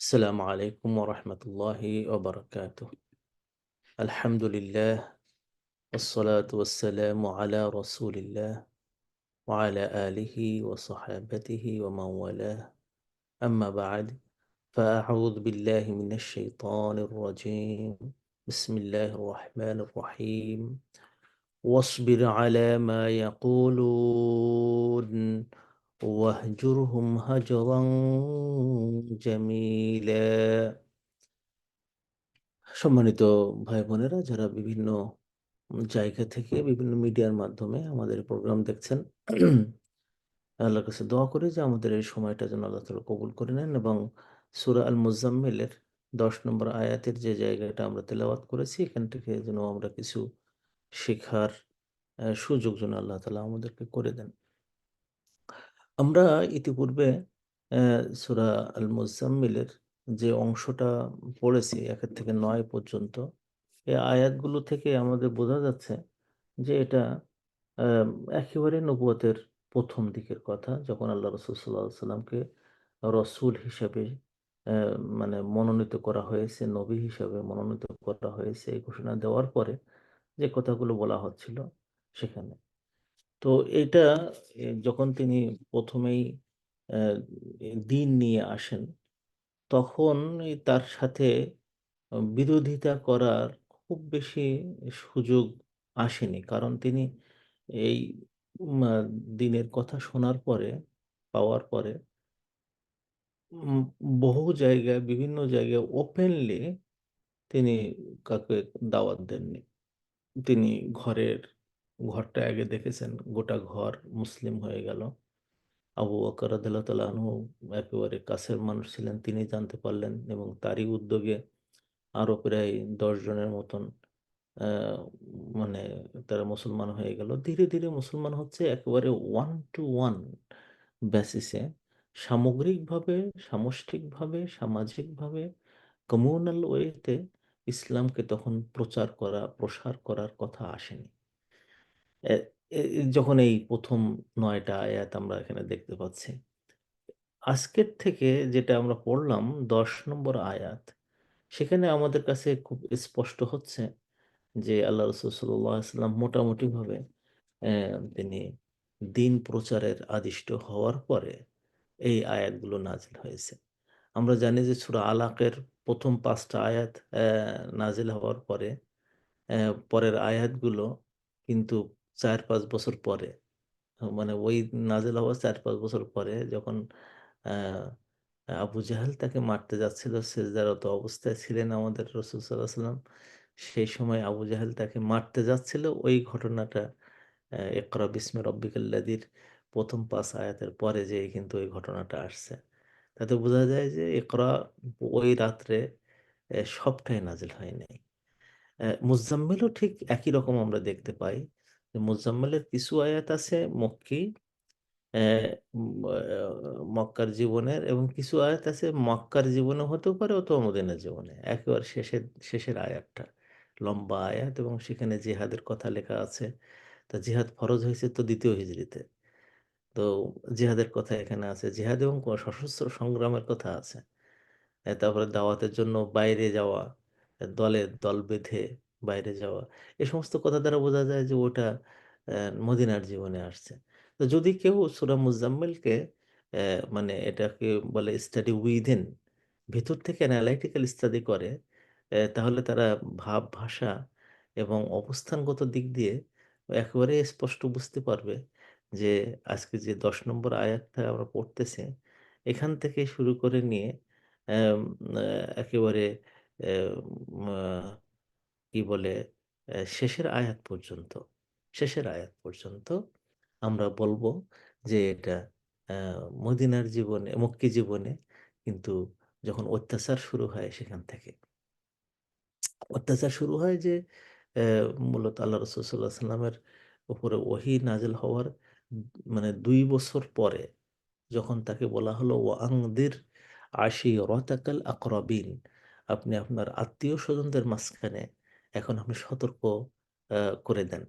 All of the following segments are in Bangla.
السلام عليكم ورحمة الله وبركاته. الحمد لله والصلاة والسلام على رسول الله وعلى آله وصحابته ومن والاه. أما بعد، فأعوذ بالله من الشيطان الرجيم. بسم الله الرحمن الرحيم. واصبر على ما يقولون واهجرهم هجرا جميلا। সম্মানিত ভাই বোনেরা, যারা বিভিন্ন জায়গা থেকে বিভিন্ন মিডিয়ার মাধ্যমে আমাদের প্রোগ্রাম দেখছেন, আল্লাহর কাছে দোয়া করি যে আমাদের এই সময়টা যেন আল্লাহ তাআলা কবুল করে নেন এবং সূরা আল মুজাম্মিলের 10 নম্বর আয়াতের যে জায়গাটা আমরা তেলাওয়াত করেছি, এখান থেকে যেন আমরা কিছু শেখার সুযোগ যেন আল্লাহ তাআলা আমাদেরকে করে দেন। আমরা ইতিপূর্বে সূরা আল মুজাম্মিলের যে অংশটা পড়েছি ১ থেকে ৯ পর্যন্ত, এই আয়াতগুলো থেকে আমাদের বোঝা যাচ্ছে যে এটা আম একেবারে নবুয়তের ১ম দিকের কথা। যখন আল্লাহ রাসূল সাল্লাল্লাহু আলাইহি সাল্লামকে রসুল হিসেবে অ্যা মানে মনোনীত করা হয়েছে, নবী হিসাবে মনোনীত করা হয়েছে, এই ঘোষণা দেওয়ার পরে যে কথাগুলো বলা হচ্ছিল সেখানে। তো এইটা যখন তিনি ১ম এই অ্যা দিন নিয়ে আসেন, তখন তার সাথে বিরোধিতা করার খুব বেশি সুযোগ আসেনি। কারণ তিনি এই মা দিনের কথা শোনার পরে, পাওয়ার পরে উম বহু জায়গায়, বিভিন্ন জায়গায় ওপেনলি তিনি কাউকে দাওয়াত দেননি। তিনি ঘরটা আগে দেখেছেন, গোটা ঘর মুসলিম হয়ে গেল। আবু বকর রাদিয়াল্লাহু তাআলা আনহু একেবারে কাছের মানুষ ছিলেন। তিনি জানতে পারলেন এবং তারই উদ্যোগে আরো প্রায় ১০ জনের মতন আ মানে তারা মুসলমান হয়ে গেল। ধীরে, ধীরে মুসলমান হচ্ছে একেবারে ওয়ান টু ওয়ান বেসিসে, সামগ্রিকভাবে, সামষ্টিকভাবে, সামাজিকভাবে, কমিউনাল ওয়েতে ইসলামকে তখন প্রসার করার কথা আসেনি। এ এ যখন এই ১ম ৯ টা আয়াত আমরা এখানে দেখতে পাচ্ছি। আজকের থেকে যেটা আমরা পড়লাম ১০ নম্বর আয়াত, সেখানে আমাদের কাছে খুব স্পষ্ট হচ্ছে যে আল্লাহ রাসূল সাল্লাল্লাহু আলাইহি ওয়াসাল্লাম মোটামুটিভাবে তিনি দিন প্রচারের আদিষ্ট হওয়ার পরে এই আয়াতগুলো নাজিল হয়েছে। আমরা জানি যে সূরা আলাকের ১ম ৫ টা আয়াত নাজিল হওয়ার পরে পরের আয়াতগুলো কিন্তু ৪-৫ বছর পরে, মানে ওই নাজিল হওয়ার ৪-৫ বছর পরে যখন আ আবু জাহেল তাকে মারতে যাচ্ছিল, সিজদারত অবস্থায় ছিলেন আমাদের রাসূল সাল্লাল্লাহু আলাইহি ওয়াসাল্লাম। সেই সময় আবু জাহেল তাকে মারতে যাচ্ছিল, ওই ঘটনাটা ইকরা বিস্মি রব্বিকাল্লাযীর ১ম ৫ আয়াতের পরে যেয়ে কিন্তু ওই ঘটনাটা আসছে। তাতে বোঝা যায় যে ইকরা ওই রাত্রে সবটাই নাজিল হয় নাই। মুজাম্মিলও ঠিক একই রকম আমরা দেখতে পাই। যে মুজাম্মিলের কিছু আয়াত আছে মক্কি, অ্যা উম আ মক্কার জীবনের, এবং কিছু আয়াত আছে মক্কার জীবনে হতেও পারে অথবা মদিনার জীবনে। একেবারে শেষের আয়াতটা লম্বা আয়াত এবং সেখানে জিহাদের কথা লেখা আছে। তা জিহাদ ফরজ হয়েছে তো ২য় হিজরিতে। তো জিহাদের কথা এখানে আছে। জিহাদ এবং সশস্ত্র সংগ্রামের কথা আছে। তারপরে দাওয়াতের জন্য বাইরে যাওয়া, দল বেঁধে বাইরে যাওয়া। এ সমস্ত কথা দ্বারা বোঝা যায় যে ওটা অ্যা মদিনার জীবনে আসছে। তো যদি কেউ সূরা মুজাম্মিলকে মানে এটাকে বলে স্টাডি উইথিন, ভেতর থেকে অ্যানালাইটিক্যাল স্টাডি করে, তাহলে তারা ভাব, ভাষা এবং অবস্থানগত দিক দিয়ে একেবারে স্পষ্ট বুঝতে পারবে যে আজকে যে ১০ নম্বর আয়াতটা আমরা পড়তেছি, এখান থেকে শুরু করে নিয়ে অ্যাম আ একেবারে অ্যাম আ কি বলে শেষের আয়াত পর্যন্ত আমরা বলব যে এটা আ মক্কী জীবনে কিন্তু যখন অত্যাচার শুরু হয় সেখান থেকে। অত্যাচার শুরু হয় যে অ্যা মূলত আল্লাহ রাসূল সাল্লাল্লাহু আলাইহি সাল্লামের উপরে ওহী নাযিল হওয়ার মানে ২ বছর পরে যখন তাকে বলা হলো ওয়াংদির আশিরাতাকাল আকরাবিন, আপনি আপনার আত্মীয়-স্বজনদের মাঝখানে এখন আপনি সতর্ক আ করে দেন।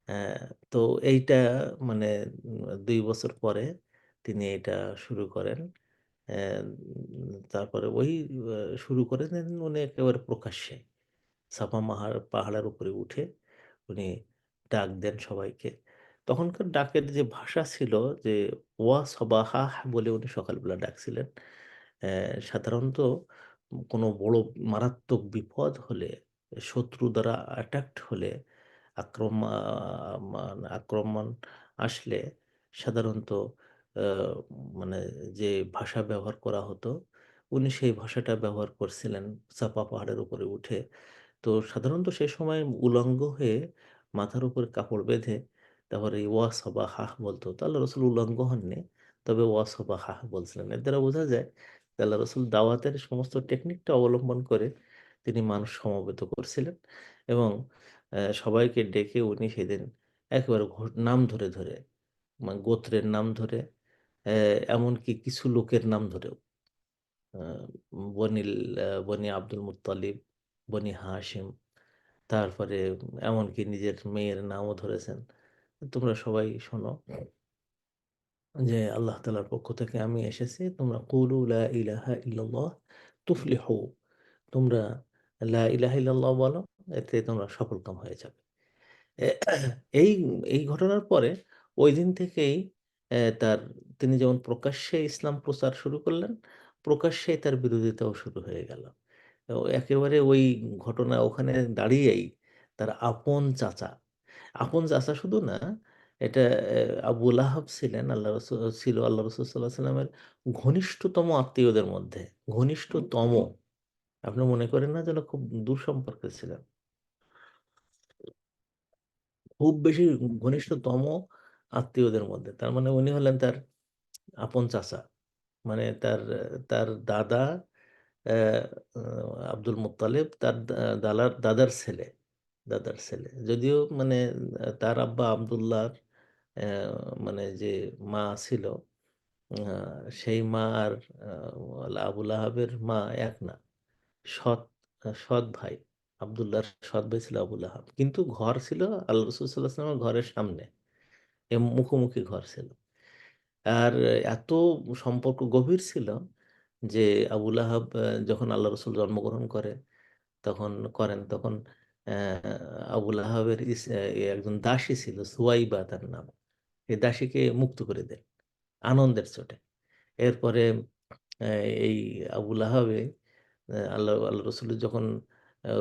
অ্যা তো এইটা মানে ২ বছর পরে তিনি এটা শুরু করেন। তারপরে ওই শুরু করে দেন উনি একেবারে প্রকাশ্যে সাফা পাহাড়ের উপরে উঠে উনি ডাক দেন সবাইকে। তখনকার ডাকের যে ভাষা ছিল যে ওয়া সবাহাহ বলে উনি সকালবেলা ডাকছিলেন। সাধারণত কোনো বড় মারাত্মক বিপদ হলে, শত্রু দ্বারা অ্যাটাকড হলে, আক্রমণ আসলে সাধারণত আ মানে যে ভাষা ব্যবহার করা হতো, উনি সেই ভাষাটা ব্যবহার করছিলেন চাপা পাহাড়ের উপরে উঠে। তো সাধারণত সে সময় উলঙ্গ হয়ে মাথার উপর কাপড় বেঁধে তারপরে এই ওয়াসবাহাহ বলতো। তো আল্লাহ রসুল উলঙ্গ হননি। তবে ওয়াসবাহাহ বলছিলেন। এর দ্বারা বোঝা যায় যে আল্লাহ রসুল দাওয়াতের সমস্ত টেকনিকটা অবলম্বন করে তিনি মানুষ সমবেত করছিলেন এবং সবাইকে ডেকে উনি সেদিন একেবারে নাম ধরে, ধরে গোত্রের নাম ধরে এমনকি কিছু লোকের নাম ধরেও আ বনি আব্দুল মুত্তালিব, বনি হাশিম, তারপরে এমনকি নিজের মেয়ের নামও ধরেছেন। তোমরা সবাই শোনো যে আল্লাহ তাআলার পক্ষ থেকে আমি এসেছি। তোমরা কুলু লা ইলাহা ইল্লাল্লাহ তুফলিহু। তোমরা লা ইলাহা ইল্লাল্লাহ বলো, এতে তোমরা সফলকাম হয়ে যাবে। এ এই এই ঘটনার পরে ঐদিন থেকেই তার তিনি যেমন প্রকাশ্যে ইসলাম প্রচার শুরু করলেন, প্রকাশ্যেই তার বিরোধিতাও শুরু হয়ে গেল। একেবারে ওই ঘটনা ওখানে দাঁড়িয়েই তার আপন চাচা শুধু না, এটা আবু লাহাব ছিলেন আল্লাহ রাসূল সাল্লাল্লাহু আলাইহি সাল্লামের ঘনিষ্ঠতম আত্মীয়দের মধ্যে। ঘনিষ্ঠতম। আপনি মনে করেন না যেন খুব দূর সম্পর্কের ছিলেন। খুব বেশি ঘনিষ্ঠতম আত্মীয়দের মধ্যে। তার মানে উনি হলেন তার আপন চাচা। মানে তার দাদা অ্যা আ আব্দুল মুত্তালিব তার দাদার ছেলে। দাদার ছেলে। যদিও মানে তার আব্বা আব্দুল্লাহর অ্যা মানে যে মা ছিল, আ সেই মা আর আ আবু লাহাবের মা এক না। সৎ সৎ ভাই। আব্দুল্লাহর সৎ ভাই ছিল আবু লাহাব। কিন্তু ঘর ছিল আল্লাহ রাসূল সাল্লাল্লাহু আলাইহি ওয়াসাল্লামের ঘরের সামনে। মুখোমুখি ঘর ছিল। আর এত সম্পর্ক গভীর ছিল যে আবু লাহাব যখন আল্লাহ রসুল জন্মগ্রহণ তখন অ্যা আবু লাহাবের একজন দাসী ছিল সুয়াইবা তার নাম। এই দাসীকে মুক্ত করে দেন আনন্দের চোটে। এরপরে অ্যা এই আবু লাহাবে আল্লাহ রসুলের যখন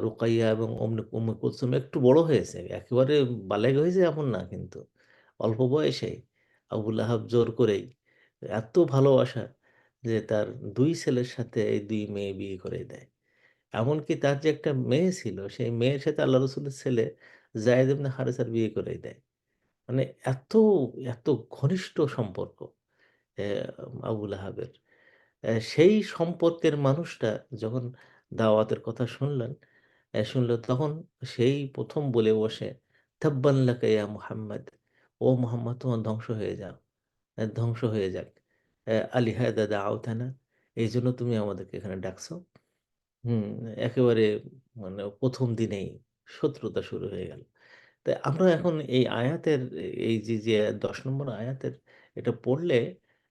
রুকাইয়া এবং উম্মে কুলসুম একটু বড় হয়েছে, একেবারে বালেগ হয়েছে এমন না কিন্তু। অল্প বয়সে আবু লাহাব জোর করেই এত ভালোবাসা যে তার ২ ছেলের সাথে এই ২ মেয়ে বিয়ে করে দেয়। এমনকি তার যে একটা মেয়ে ছিল, সেই মেয়ের সাথে আল্লাহ রসুলের ছেলে যায়েদ ইবনে হারেছার বিয়ে করাই দেয়। মানে এত, এত ঘনিষ্ঠ সম্পর্ক অ্যা আবু লাহাবের। সেই সম্পর্কের মানুষটা যখন দাওয়াতের কথা শুনল তখন সেই ১ম বলে বসে, "তাব্বান লাকা ইয়া মুহাম্মাদ।" "ও মুহাম্মদ তোমার ধ্বংস হয়ে যাও। ধ্বংস হয়ে যাক। আলিহাদা দাওতানা, এইজন্য তুমি আমাদেরকে এখানে ডাকছো?" হুম, একেবারে মানে ১ম দিনেই শত্রুতা শুরু হয়ে গেল। তো আমরা এখন এই আয়াতের এই যে ১০ নম্বর আয়াতের এটা পড়লে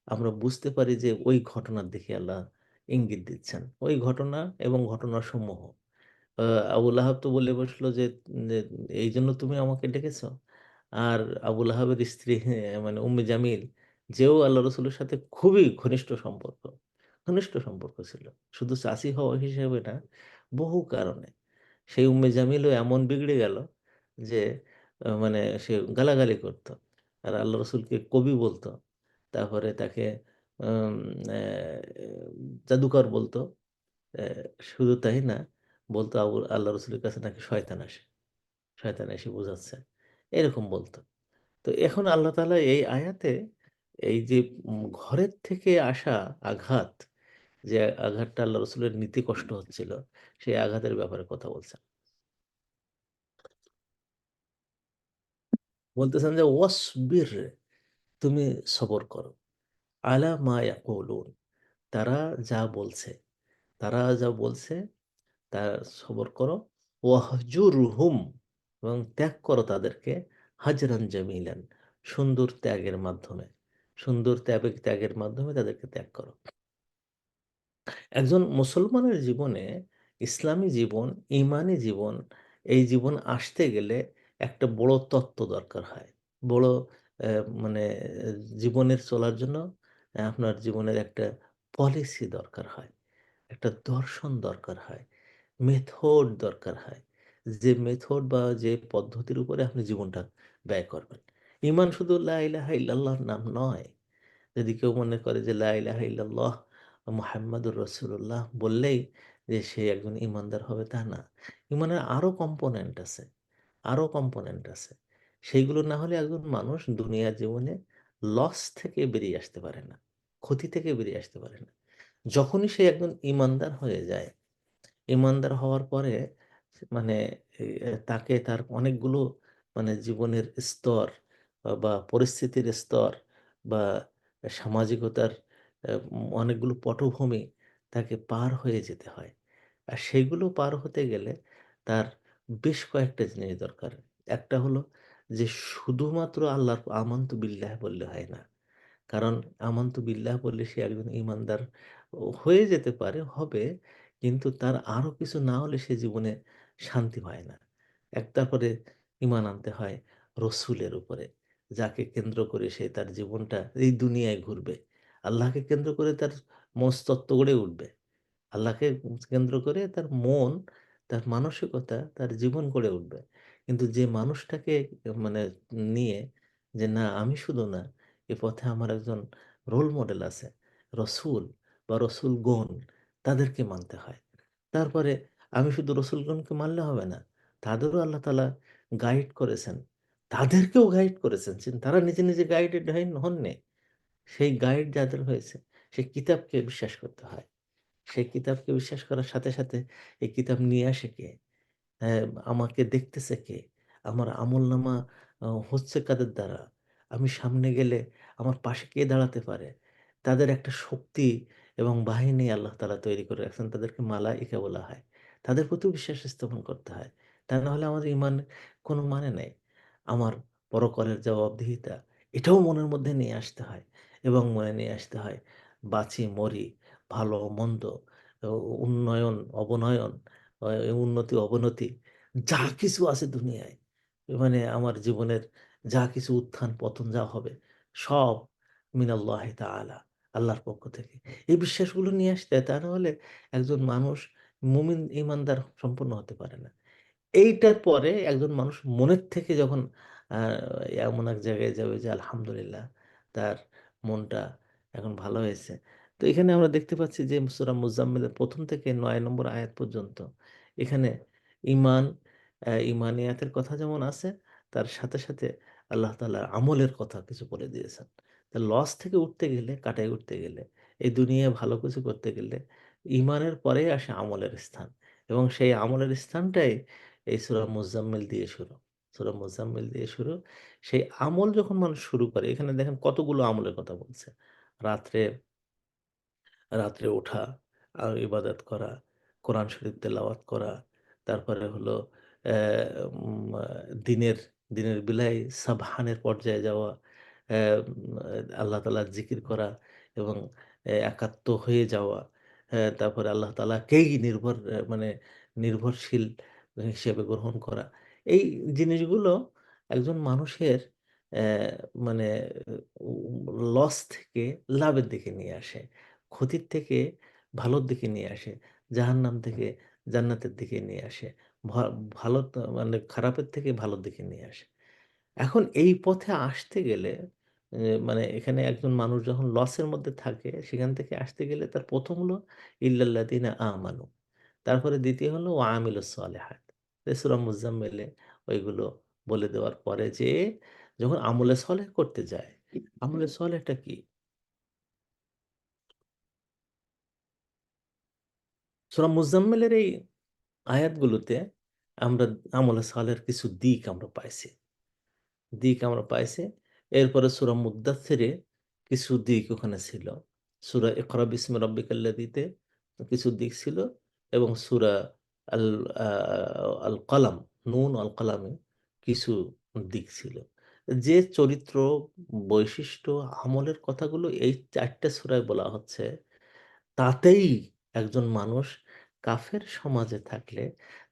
আমরা বুঝতে পারি যে ওই ঘটনার দিকে আল্লাহ ইঙ্গিত দিচ্ছেন। ওই ঘটনা এবং ঘটনাসমূহ। আ আবু লাহাব তো বলে বসলো যে, "এইজন্য তুমি আমাকে ডেকেছ?" আর আবু লাহাবের স্ত্রী মানে উম্মে জামিল, যেও আল্লাহ রসুলের সাথে খুবই ঘনিষ্ঠ সম্পর্ক ছিল। শুধু চাচী হওয়া হিসেবে না, বহু কারণে। সেই উম্মে জামিলও এমন বিগড়ে গেল যে মানে সে গালাগালি করত। আর আল্লাহ রসুলকে কবি বলত। তারপরে তাকে আম অ্যা জাদুকর বলত। অ্যা শুধু তাই না, বলত আল্লাহ রসুলের কাছে নাকি শয়তান আসে। শয়তান এসে বুঝাচ্ছে। এরকম বলত। তো এখন আল্লাহ তাআলা এই আয়াতে এই যে ঘরের থেকে আসা আঘাত, যে আঘাতটা আল্লাহ রসুলের নিতে কষ্ট হচ্ছিল, সেই আঘাতের ব্যাপারে কথা বলছেন। বলতেছেন যে, "ওয়াসবির" তুমি সবর করো। আলা মা ইয়াকুলুন, তারা যা বলছে, তারা যা বলছে তা সবর করো। ওয়াহজুরহুম, এবং ত্যাগ করো তাদেরকে হাজরান জামিলান, সুন্দর ত্যাগের মাধ্যমে। সুন্দর ত্যাগের মাধ্যমে তাদেরকে ত্যাগ করো। একজন মুসলমানের জীবনে, ইসলামী জীবন, ঈমানি জীবন, এই জীবন আসতে গেলে একটা বড় তত্ত্ব দরকার হয়। বড় মানে জীবনের চলার জন্য আপনার জীবনের একটা পলিসি দরকার হয়। একটা দর্শন দরকার হয়। মেথড দরকার হয়। যে মেথড বা যে পদ্ধতির উপরে আপনি জীবনটা ব্যয় করবেন। ঈমান শুধু লা ইলাহা ইল্লাল্লাহর নাম নয়। যদি কেউ মনে করে যে লা ইলাহা ইল্লাল্লাহ মুহাম্মাদুর রাসূলুল্লাহ বললেই যে সে একজন ঈমানদার হবে তা না। ঈমানের আরো কম্পোনেন্ট আছে, আরো কম্পোনেন্ট আছে। সেইগুলো না হলে একজন মানুষ দুনিয়ার জীবনে লস থেকে বেরিয়ে আসতে পারে না। ক্ষতি থেকে বেরিয়ে আসতে পারে না। যখনই সে একজন ঈমানদার হয়ে যায়, ঈমানদার হওয়ার পরে মানে তাকে তার অনেকগুলো জীবনের স্তর বা পরিস্থিতির স্তর বা সামাজিকতার অনেকগুলো পটভূমি তাকে পার হয়ে যেতে হয়। আর সেইগুলো পার হতে গেলে তার বেশ কয়েকটা জিনিস দরকার। একটা হলো যে শুধুমাত্র আল্লাহর আমানতু বিল্লাহ বললে হয় না। কারণ আমানতু বিল্লাহ বললে সে একজন ঈমানদার হয়ে যেতে পারে, হবে। কিন্তু তার আরো কিছু না হলে সে জীবনে শান্তি পায় না। তারপরে ঈমান আনতে হয় রসূলের উপরে। যাকে কেন্দ্র করে সে তার জীবনটা এই দুনিয়ায় ঘুরবে। আল্লাহকে কেন্দ্র করে তার মনস্তত্ত্ব গড়ে উঠবে। আল্লাহকে কেন্দ্র করে তার মন, তার মানসিকতা, তার জীবন গড়ে উঠবে। কিন্তু যে মানুষটাকে মানে নিয়ে যে না আমি শুধু না, এ পথে আমার একজন রোল মডেল আছে, রসূল বা রসূলগণ, তাদেরকে মানতে হয়। তারপরে আমি শুধু রসূলগণকে মানলে হবে না, তাদেরও আল্লাহ তাআলা গাইড করেছেন। তাদেরকেও গাইড করেছেন। তারা নিজে, নিজে গাইডেড হননি। সেই গাইড যাদের হয়েছে, সেই কিতাবকে বিশ্বাস করতে হয়। সেই কিতাবকে বিশ্বাস করার সাথে, সাথে এই কিতাব নিয়ে আসে কে? হ্যাঁ, আমাকে দেখতেছে কে? আমার আমলনামা হচ্ছে কাদের দ্বারা? আমি সামনে গেলে আমার পাশে কে দাঁড়াতে পারে? তাদের একটা শক্তি এবং বাহিনী আল্লাহ তাআলা তৈরি করে রাখছেন। তাদেরকে মালাইকা বলা হয়। তাদের প্রতিও বিশ্বাস স্থাপন করতে হয়। তা না হলে আমাদের ঈমানের কোনো মানে নাই। আমার পরকালের জবাবদিহিতা, এটাও মনের মধ্যে নিয়ে আসতে হয় এবং মনে নিয়ে আসতে হয় বাঁচি মরি, ভালো মন্দ, উ উন্নয়ন, অবনয়ন, আ উন্নতি, অবনতি যা কিছু আছে দুনিয়ায়, আমার জীবনের যা কিছু উত্থান পতন যা হবে সব মিনাল্লাহি তাআলা, আল্লাহর পক্ষ থেকে। এই বিশ্বাসগুলো নিয়ে আসতে হয়। তা না হলে একজন মানুষ মুমিন ঈমানদার সম্পূর্ণ হতে পারে না। এইটার পরে একজন মানুষ মনের থেকে যখন আ এমন এক জায়গায় যাবে যে আলহামদুলিল্লাহ তার মনটা এখন ভালো হয়েছে। তো এখানে আমরা দেখতে পাচ্ছি যে সূরা মুজাম্মিলের ১ম থেকে ৯ নম্বর আয়াত পর্যন্ত এখানে ঈমান, ঈমানিয়াতের কথা যেমন আছে, তার সাথে, সাথে আল্লাহ তাআলার আমলের কথা কিছু বলে দিয়েছেন। তা লস থেকে উঠতে গেলে, কাটায় উঠতে গেলে, এই দুনিয়ায় ভালো কিছু করতে গেলে ঈমানের পরেই আসে আমলের স্থান এবং সেই আমলের স্থানটাই এই সূরা মুজাম্মিল দিয়ে শুরু। সূরা মুজাম্মিল দিয়ে শুরু। সেই আমল যখন মানুষ শুরু করে, এখানে দেখেন কতগুলো আমলের কথা বলছে। রাত্রে রাত্রে ওঠা, ইবাদত করা, কোরআন শরীফ তেলাওয়াত করা, তারপরে হলো অ্যা উম আ দিনের দিনের বেলায় সাবহানের পর্যায়ে যাওয়া, আল্লাহ তাআলার জিকির করা এবং একাত্ম হয়ে যাওয়া। তারপরে আল্লাহ তাআলাকেই নির্ভরশীল হিসেবে গ্রহণ করা। এই জিনিসগুলো একজন মানুষের অ্যা মানে উ লস থেকে লাভের দিকে নিয়ে আসে। ক্ষতির থেকে ভালোর দিকে নিয়ে আসে। জাহান্নাম থেকে জান্নাতের দিকে নিয়ে আসে। ভ ভালো খারাপের থেকে ভালোর দিকে নিয়ে আসে। এখন এই পথে আসতে গেলে এখানে একজন মানুষ যখন লসের মধ্যে থাকে, সেখান থেকে আসতে গেলে তার ১ম হলো ইল্লাল্লাযিনা আমানু। তারপরে ২য় হলো ওয়া আমিলুস সলিহাত। সূরা মুজাম্মিলে ওইগুলো বলে দেওয়ার পরে যে যখন আমলে সলেহ করতে যায়, আমলে সলেহটা কি? সূরা মুজাম্মিলের এই আয়াতগুলোতে আমরা আমলে সালের কিছু দিক আমরা পাইছি। দিক আমরা পাইছি। এরপরে সূরা মুদ্দাথিরে কিছু দিক ওখানে ছিল। সূরা ইকরা বিসমি রাব্বিকাল্লাযীতে কিছু দিক ছিল এবং সূরা আল আ আল কলাম, নুন আল কলামে কিছু দিক ছিল। যে চরিত্র, বৈশিষ্ট্য, আমলের কথাগুলো এই ৪ টে সূরায় বলা হচ্ছে, তাতেই একজন মানুষ কাফের সমাজে থাকলে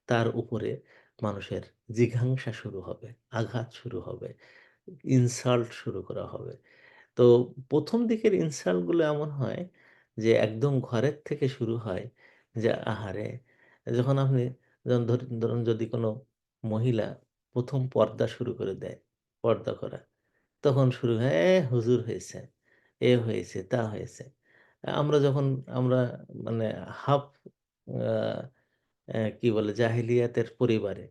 তার উপরে মানুষের জিঘাংসা শুরু হবে, আঘাত শুরু হবে, ইনসাল্ট শুরু করা হবে। তো ১ম দিকের ইনসাল্ট গুলো এমন হয় যে একদম ঘরের থেকে শুরু হয় যে, আহারে! যখন আপনি যখন ধরুন যদি কোনো মহিলা ১ম পর্দা শুরু করে দেয়, পর্দা করা, তখন শুরু হয়, হুজুর হয়েছে, এ হয়েছে, তা হয়েছে। আমরা যখন আমরা মানে হাফ আ কি বলে জাহিলিয়াতের পরিবারে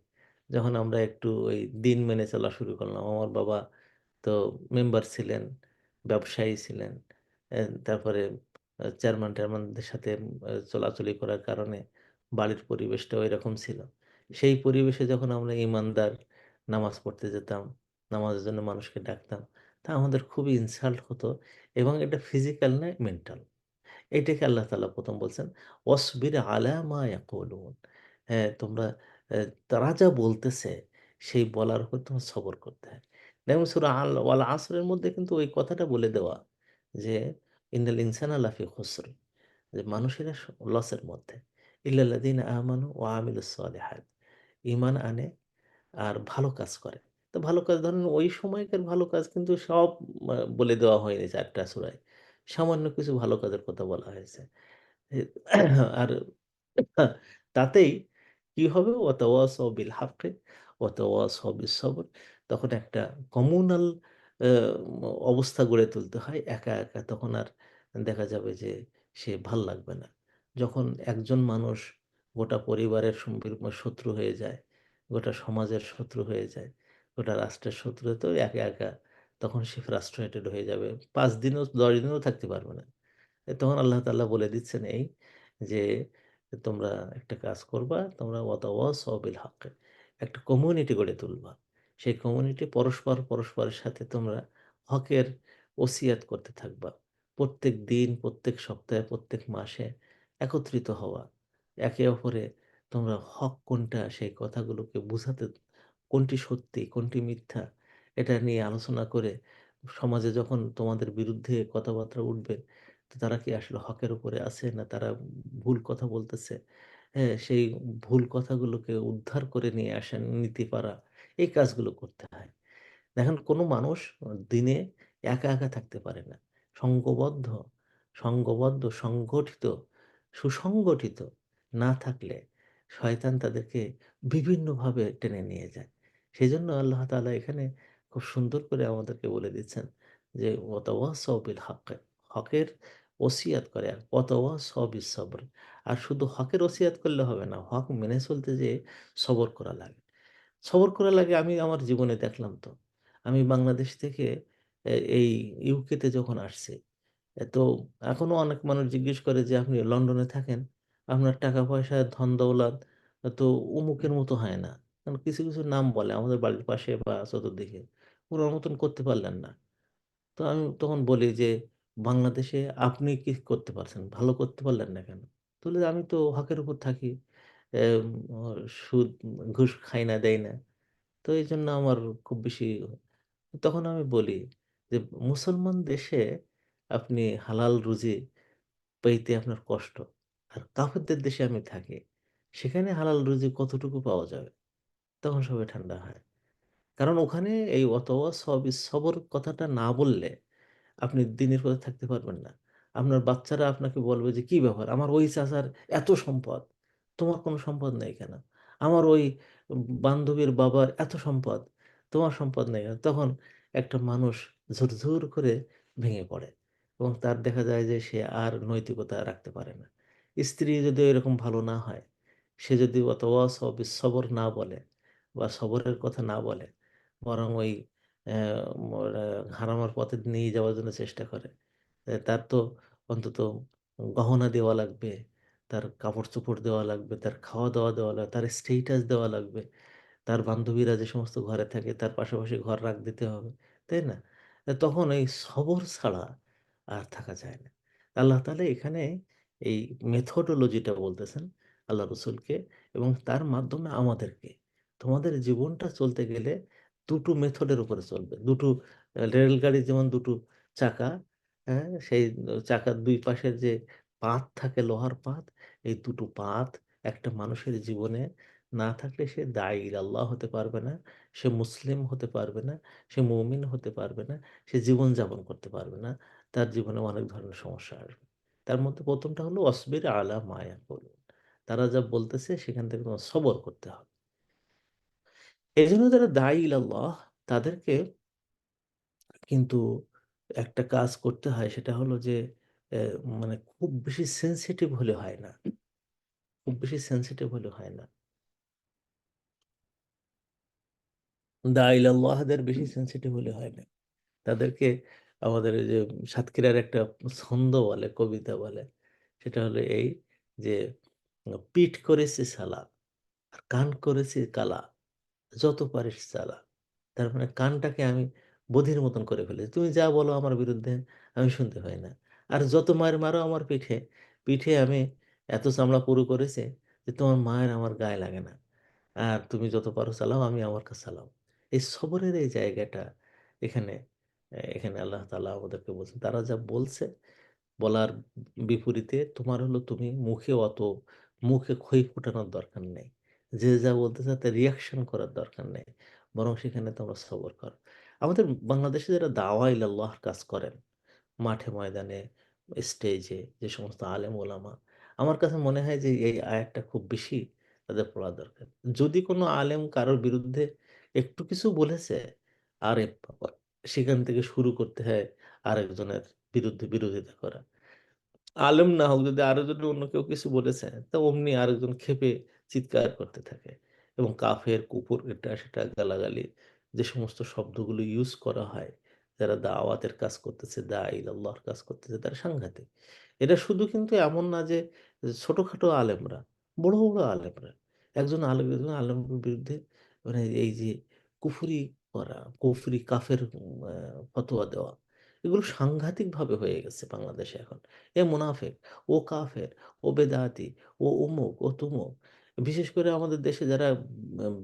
যখন আমরা একটু ওই দিন মেনে চলা শুরু করলাম। আমার বাবা তো মেম্বার ছিলেন, ব্যবসায়ী ছিলেন। তারপরে চেয়ারম্যান-টেয়ারম্যানদের সাথে চলাচলি করার কারণে বাড়ির পরিবেশটাও এরকম ছিল। সেই পরিবেশে যখন আমরা ঈমানদার নামাজ পড়তে যেতাম, নামাজের জন্য মানুষকে ডাকতাম, তা আমাদের খুবই ইনসাল্ট হতো এবং এটা ফিজিক্যাল নয়, মেন্টাল। এটাকে আল্লাহ তাআলা ১ম বলছেন, "ওয়াসবির আলা মা ইয়াকুলুন।" হ্যাঁ, তোমরা তারা যা বলতেছে সেই বলার উপর তোমার সবর করতে হয়। দেখবেন সূরা ওয়াল আসরের মধ্যে কিন্তু ওই কথাটা বলে দেওয়া যে, "ইন্নাল ইনসানা লাফি খুসর।" যে মানুষেরা লসের মধ্যে। ইল্লাল্লাযিনা আমানু ওয়া আমিলুস সলিহাত। ঈমান আনে আর ভালো কাজ করে। তো ভালো কাজ ধরেন ওই সময়কার ভালো কাজ কিন্তু সব বলে দেওয়া হয়নি ৪ টা সূরায়। সামান্য কিছু ভালো কাজের কথা বলা হয়েছে। এ আর তাতেই কি হবে? ওয়াতাওয়াসাও বিল হাক্কি ওয়াতাওয়াসাও বিস সবর। তখন একটা কমিউনাল আ অবস্থা গড়ে তুলতে হয়। একা, একা তখন আর দেখা যাবে যে সে ভাল লাগবে না। যখন একজন মানুষ গোটা পরিবারের শত্রু হয়ে যায়, গোটা সমাজের শত্রু হয়ে যায়, গোটা রাষ্ট্রের শত্রু হয়ে তো একা, একা তখন সে ফ্রাস্ট্রেটেড হয়ে যাবে। ৫ দিনও ১০ দিনও থাকতে পারবে না। তখন আল্লাহ তাআলা বলে দিচ্ছেন এই যে, তোমরা একটা কাজ করবা, তোমরা ওয়াতাওয়াসাও বিল হাক্কি। একটা কমিউনিটি গড়ে তুলবা। সেই কমিউনিটি পরস্পরের সাথে তোমরা হকের ওসিয়াত করতে থাকবা। প্রত্যেক দিন, প্রত্যেক সপ্তাহে, প্রত্যেক মাসে একত্রিত হওয়া। একে অপরে তোমরা হক কোনটা সেই কথাগুলোকে বুঝাতে, কোনটি সত্যি, কোনটি মিথ্যা এটা নিয়ে আলোচনা করে সমাজে যখন তোমাদের বিরুদ্ধে কথাবার্তা উঠবে, তো তারা কি আসলে হকের উপরে আছে না তারা ভুল কথা বলতেছে? হ্যাঁ, সেই ভুল কথাগুলোকে উদ্ধার করে নিয়ে আসা, নিতে পারা, এই কাজগুলো করতে হয়। দেখেন কোনো মানুষ দিনে একা, একা থাকতে পারে না। সঙ্ঘবদ্ধ, সংগঠিত, সুসংগঠিত না থাকলে শয়তান তাদেরকে বিভিন্নভাবে টেনে নিয়ে যায়। সেজন্য আল্লাহ তাআলা এখানে খুব সুন্দর করে আমাদেরকে বলে দিচ্ছেন যে, "ওয়াতাওয়াসাও বিল হাক্কি।" হকের ওসিয়াত করে। ওয়াতাওয়াসাও বিস সবর। আর শুধু হকের ওসিয়াত করলে হবে না। হক মেনে চলতে যেয়ে সবর করা লাগে। সবর করা লাগে আমি আমার জীবনে দেখলাম তো। আমি বাংলাদেশ থেকে এই ইউকেতে যখন আসছি, তো এখনো অনেক মানুষ জিজ্ঞেস করে যে, "আপনি লন্ডনে থাকেন, আপনার টাকা-পয়সা, ধন-দৌলত তো অমুকের মতো হয় না।" কারণ কিছু, কিছু নাম বলে আমাদের বাড়ির পাশে বা চতুর্দিকে। "উনার মতন করতে পারলেন না।" তো আমি তখন বলি যে, "বাংলাদেশে আপনি কি করতে পারছেন? ভালো করতে পারলেন না কেন?" তো বলে, "আমি তো হকের উপর থাকি। এম অ সুদ, ঘুষ খাই না, দেই না। তো এইজন্য আমার খুব বেশি।" তখন আমি বলি যে, "মুসলমান দেশে আপনি হালাল রুজি পেইতে আপনার কষ্ট। আর কাফেরদের দেশে আমি থাকি। সেখানে হালাল রুজি কতটুকু পাওয়া যাবে?" তখন সবাই ঠান্ডা হয়। কারণ ওখানে এই অতওয়াসাও বিস-সবর কথাটা না বললে আপনি দিনের পথে থাকতে পারবেন না। আপনার বাচ্চারা আপনাকে বলবে যে, "কি ব্যাপার? আমার ওই চাচার এত সম্পদ, তোমার কোনো সম্পদ নেই কেন? আমার ওই বান্ধবীর বাবার এত সম্পদ, তোমার সম্পদ নেই কেন?" তখন একটা মানুষ ঝুরঝুর করে ভেঙে পড়ে এবং তার দেখা যায় যে সে আর নৈতিকতা রাখতে পারে না। স্ত্রী যদি এরকম ভালো না হয়, সে যদি ওয়াতাওয়াসাও বিস-সবর না বলে বা সবরের কথা না বলে, বরং ওই অ্যা মোরা হারানোর পথে নিয়ে যাওয়ার জন্য চেষ্টা করে। তার তো অন্তত গহনা দেওয়া লাগবে, তার কাপড়-চোপড় দেওয়া লাগবে, তার খাওয়া-দাওয়া দেওয়া লাগবে, তার স্টেটাস দেওয়া লাগবে। তার বান্ধবীরা যে সমস্ত ঘরে থাকে তার পাশাপাশি ঘর রাখ দিতে হবে। তাই না? তখন এই সবর ছাড়া আর থাকা যায় না। আল্লাহ তাআলা এখানে এই মেথোডোলজিটা বলতেছেন আল্লাহ রসুলকে এবং তার মাধ্যমে আমাদেরকে। তোমাদের জীবনটা চলতে গেলে ২ টো মেথডের উপরে চলবে। ২ টো রেলগাড়ির যেমন ২ টো চাকা, হ্যাঁ? সেই চাকার ২ পাশের যে পাত থাকে, লোহার পাত। এই দুটো পাত একটা মানুষের জীবনে না থাকলে সে দায়ী আল্লাহ হতে পারবে না, সে মুসলিম হতে পারবে না, সে মুমিন হতে পারবে না, সে জীবন যাপন করতে পারবে না। তার জীবনে অনেক ধরনের সমস্যা আসবে। তার মধ্যে প্রথমটা হলো অসবির আলা মায়া বলুন, তারা যা বলতেছে সেখান থেকে তোমার সবর করতে হবে। এই জন্য যারা দায়ী আল্লাহ, তাদেরকে কিন্তু একটা কাজ করতে হয়, সেটা হলো যে মানে খুব বেশি সেনসিটিভ হলে হয় না, খুব বেশি সেনসিটিভ হলে হয় না। দায়ী আল্লাহদের বেশি সেনসিটিভ হলে হয় না। তাদেরকে আমাদের এই যে সাতক্ষীরার একটা ছন্দ বলে, কবিতা বলে, সেটা হলো এই যে পিঠ করেছে সালা আর কান করেছে কালা, যত পারিস চালা। তার মানে কানটাকে আমি বধির মতন করে ফেলেছি, তুমি যা বলো আমার বিরুদ্ধে আমি শুনতে পাই না। আর যত মার মারো আমার পিঠে, পিঠে আমি এত চামড়া পুরু করেছে যে তোমার মায়ের আমার গায়ে লাগে না। আর তুমি যত পারো চালাও, আমি আমার কাছে চালাও। এই সবরের এই জায়গাটা এখানে, এখানে আল্লাহ তাআলা আমাদেরকে বলছেন, তারা যা বলছে বলার বিপরীতে তোমার হলো তুমি মুখে অত, মুখে খই ফোটানোর দরকার নেই। যে যা বলতেছে তাতে রিয়াকশন করার দরকার নেই। বরং সেখানে তোমরা সবর করো। আমাদের বাংলাদেশে যারা দাওয়া ইলাল্লাহর কাজ করেন, মাঠে ময়দানে, স্টেজে যে সমস্ত আলেম ওলামা, আমার কাছে মনে হয় যে এই আয়াতটা খুব বেশি তাদের পড়া দরকার। যদি কোনো আলেম কারোর বিরুদ্ধে একটু কিছু বলেছে, আরে বাবা, সেখান থেকে শুরু করতে হয় আরেকজনের বিরুদ্ধে বিরোধিতা করা। আলেম না হোক, যদি আরো যদি অন্য কেউ কিছু বলেছে, তো অমনি আরেকজন ক্ষেপে চিৎকার করতে থাকে এবং কাফের, কুফর, এটা সেটা গালাগালি, যে সমস্ত শব্দগুলো ইউজ করা হয় যারা দাওয়াতের কাজ করতেছে, ইলাল্লাহর কাজ করতেছে, তারা সাংঘাতিক। এটা শুধু কিন্তু এমন না যে ছোটখাটো আলেমরা, বড় বড় আলেমরা, একজন আলেমের বিরুদ্ধে মানে এই যে কুফরি করা, কুফরি কাফের ফতোয়া দেওয়া, এগুলো সাংঘাতিকভাবে হয়ে গেছে বাংলাদেশে এখন। এ মুনাফেক, ও কাফের, ও বেদাতি, ও অমুক, ও তুমুক। বিশেষ করে আমাদের দেশে যারা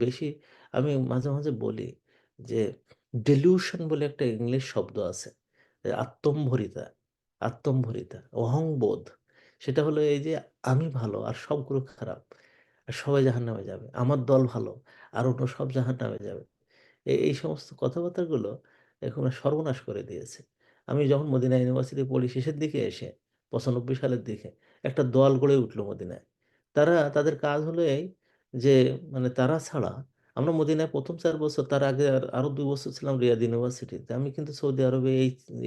বেশি, আমি মাঝে মাঝে বলি যে ডেলিউশন বলে একটা ইংলিশ শব্দ আছে, যে আত্মম্ভরিতা, আত্মম্ভরিতা, অহংবোধ। সেটা হলো এই যে আমি ভালো আর সবগুলো খারাপ, আর সবাই জাহান্নামে যাবে, আমার দল ভালো আর অন্য সব জাহান্নামে যাবে। এই সমস্ত কথাবার্তাগুলো এখন সর্বনাশ করে দিয়েছে। আমি যখন মদিনা ইউনিভার্সিটি পড়ি শেষের দিকে এসে, ৯৫ সালের দিকে, একটা দল গড়ে উঠলো মদিনায়। তারা, তাদের কাজ হলো এই যে মানে তারা ছাড়া, আমরা মদিনায় ১ম ৪ বছর, তার আগে আরো ২ বছর ছিলাম রিয়াদ ইউনিভার্সিটিতে। আমি কিন্তু সৌদি আরবে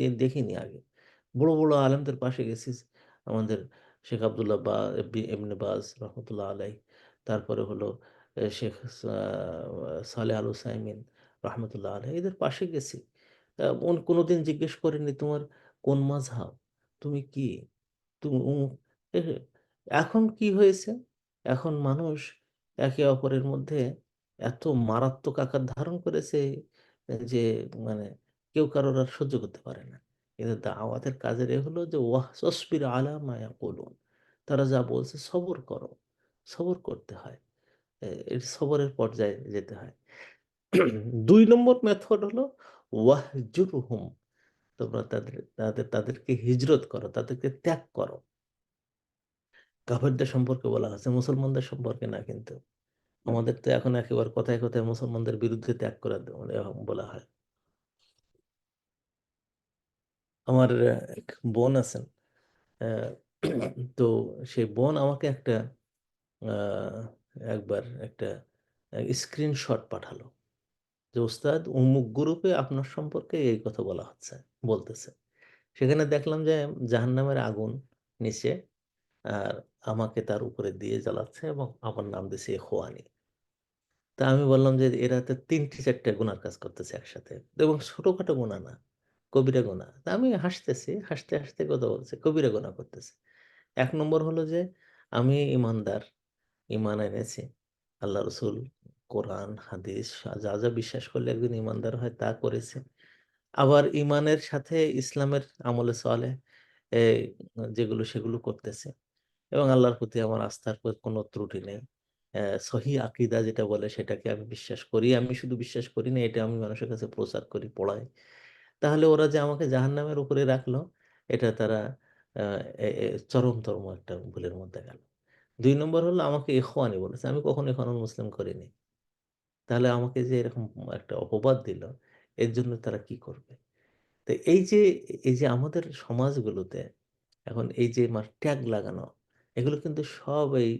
এই দেখিনি আগে। বড়, বড় আলেমদের পাশে গেছি। আমাদের শেখ আব্দুল্লাহ বা ইবনে বাজ রহমতুল্লাহ আলাইহ। তারপরে হলো শেখ সালেহ আল হোসাইমিন রহমতুল্লাহ আলাইহ, এদের পাশে গেছি। কোনোদিন জিজ্ঞেস করেনি তোমার কোন মাযহাব? তুমি কি? তুমি এ এখন কি হয়েছে? এখন মানুষ একে অপরের মধ্যে এত মারাত্মক আকার ধারণ করেছে যে মানে কেউ কারোর আর সহ্য করতে পারে না। কিন্তু দাওয়াতের কাজের এ হলো যে ওয়াহসবির আলা মা ইয়াকুলুন। তারা যা বলছে সবর করো। সবর করতে হয়। এই সবরের পর্যায়ে যেতে হয়। ২ নম্বর মেথড হলো ওয়াহজুরহুম। তোমরা তাদেরকে হিজরত করো, তাদেরকে ত্যাগ করো। কাফেরদের সম্পর্কে বলা হয়েছে, মুসলমানদের সম্পর্কে না কিন্তু। আমাদের তো এখন একেবারে কথায় কথায় মুসলমানদের বিরুদ্ধে ত্যাগ করে বলা হয়। আমার এক বোন আছেন, আহ, তো সেই বোন আমাকে একটা আহ, একবার একটা স্ক্রিনশট পাঠালো যে ওস্তাদ অমুক গ্রুপে আপনার সম্পর্কে এই কথা বলা হচ্ছে, বলতেছে। সেখানে দেখলাম যে জাহান্নামের আগুন নিচে, আর আমাকে তার উপরে দিয়ে জ্বালাচ্ছে এবং আমার নাম দিছে খোয়ানি। তা আমি বললাম যে এরা তো ৩টি ৪টা গুনার কাজ করতেছে একসাথে, এবং ছোটখাটো গুনাহ না, কবিরা গুনাহ। তা আমি হাসতেছি, হাসতে হাসতে কথা বলছে কবিরা গুনাহ করতেছে। ১ নম্বর হলো যে আমি ইমানদার, ইমান এনেছি, আল্লাহ রসুল, কোরআন হাদিস যা যা বিশ্বাস করলে একজন ইমানদার হয় তা করেছে। আবার ইমানের সাথে ইসলামের আমলে সালেহ এই যেগুলো সেগুলো করতেছে, এবং আল্লাহর প্রতি আমার আস্থার কোনো ত্রুটি নেই। সহি আকীদা যেটা বলে সেটাকে আমি বিশ্বাস করি। আমি শুধু বিশ্বাস করি না, এটা আমি মানুষের কাছে প্রচার করি, পড়াই। তাহলে ওরা যে আমাকে জাহান্নামের উপরে রাখলো, এটা তারা চরমতম একটা ভুলের মধ্যে গেল। ২ নম্বর হলো আমাকে ইখওয়ানি বলেছে। আমি কখনো ইখওয়ানুল মুসলিম করিনি। তাহলে আমাকে যে এরকম একটা অপবাদ দিল, এর জন্য তারা কি করবে? তো এই যে আমাদের সমাজগুলোতে এখন এই যে ট্যাগ লাগানো, এগুলো কিন্তু সব এই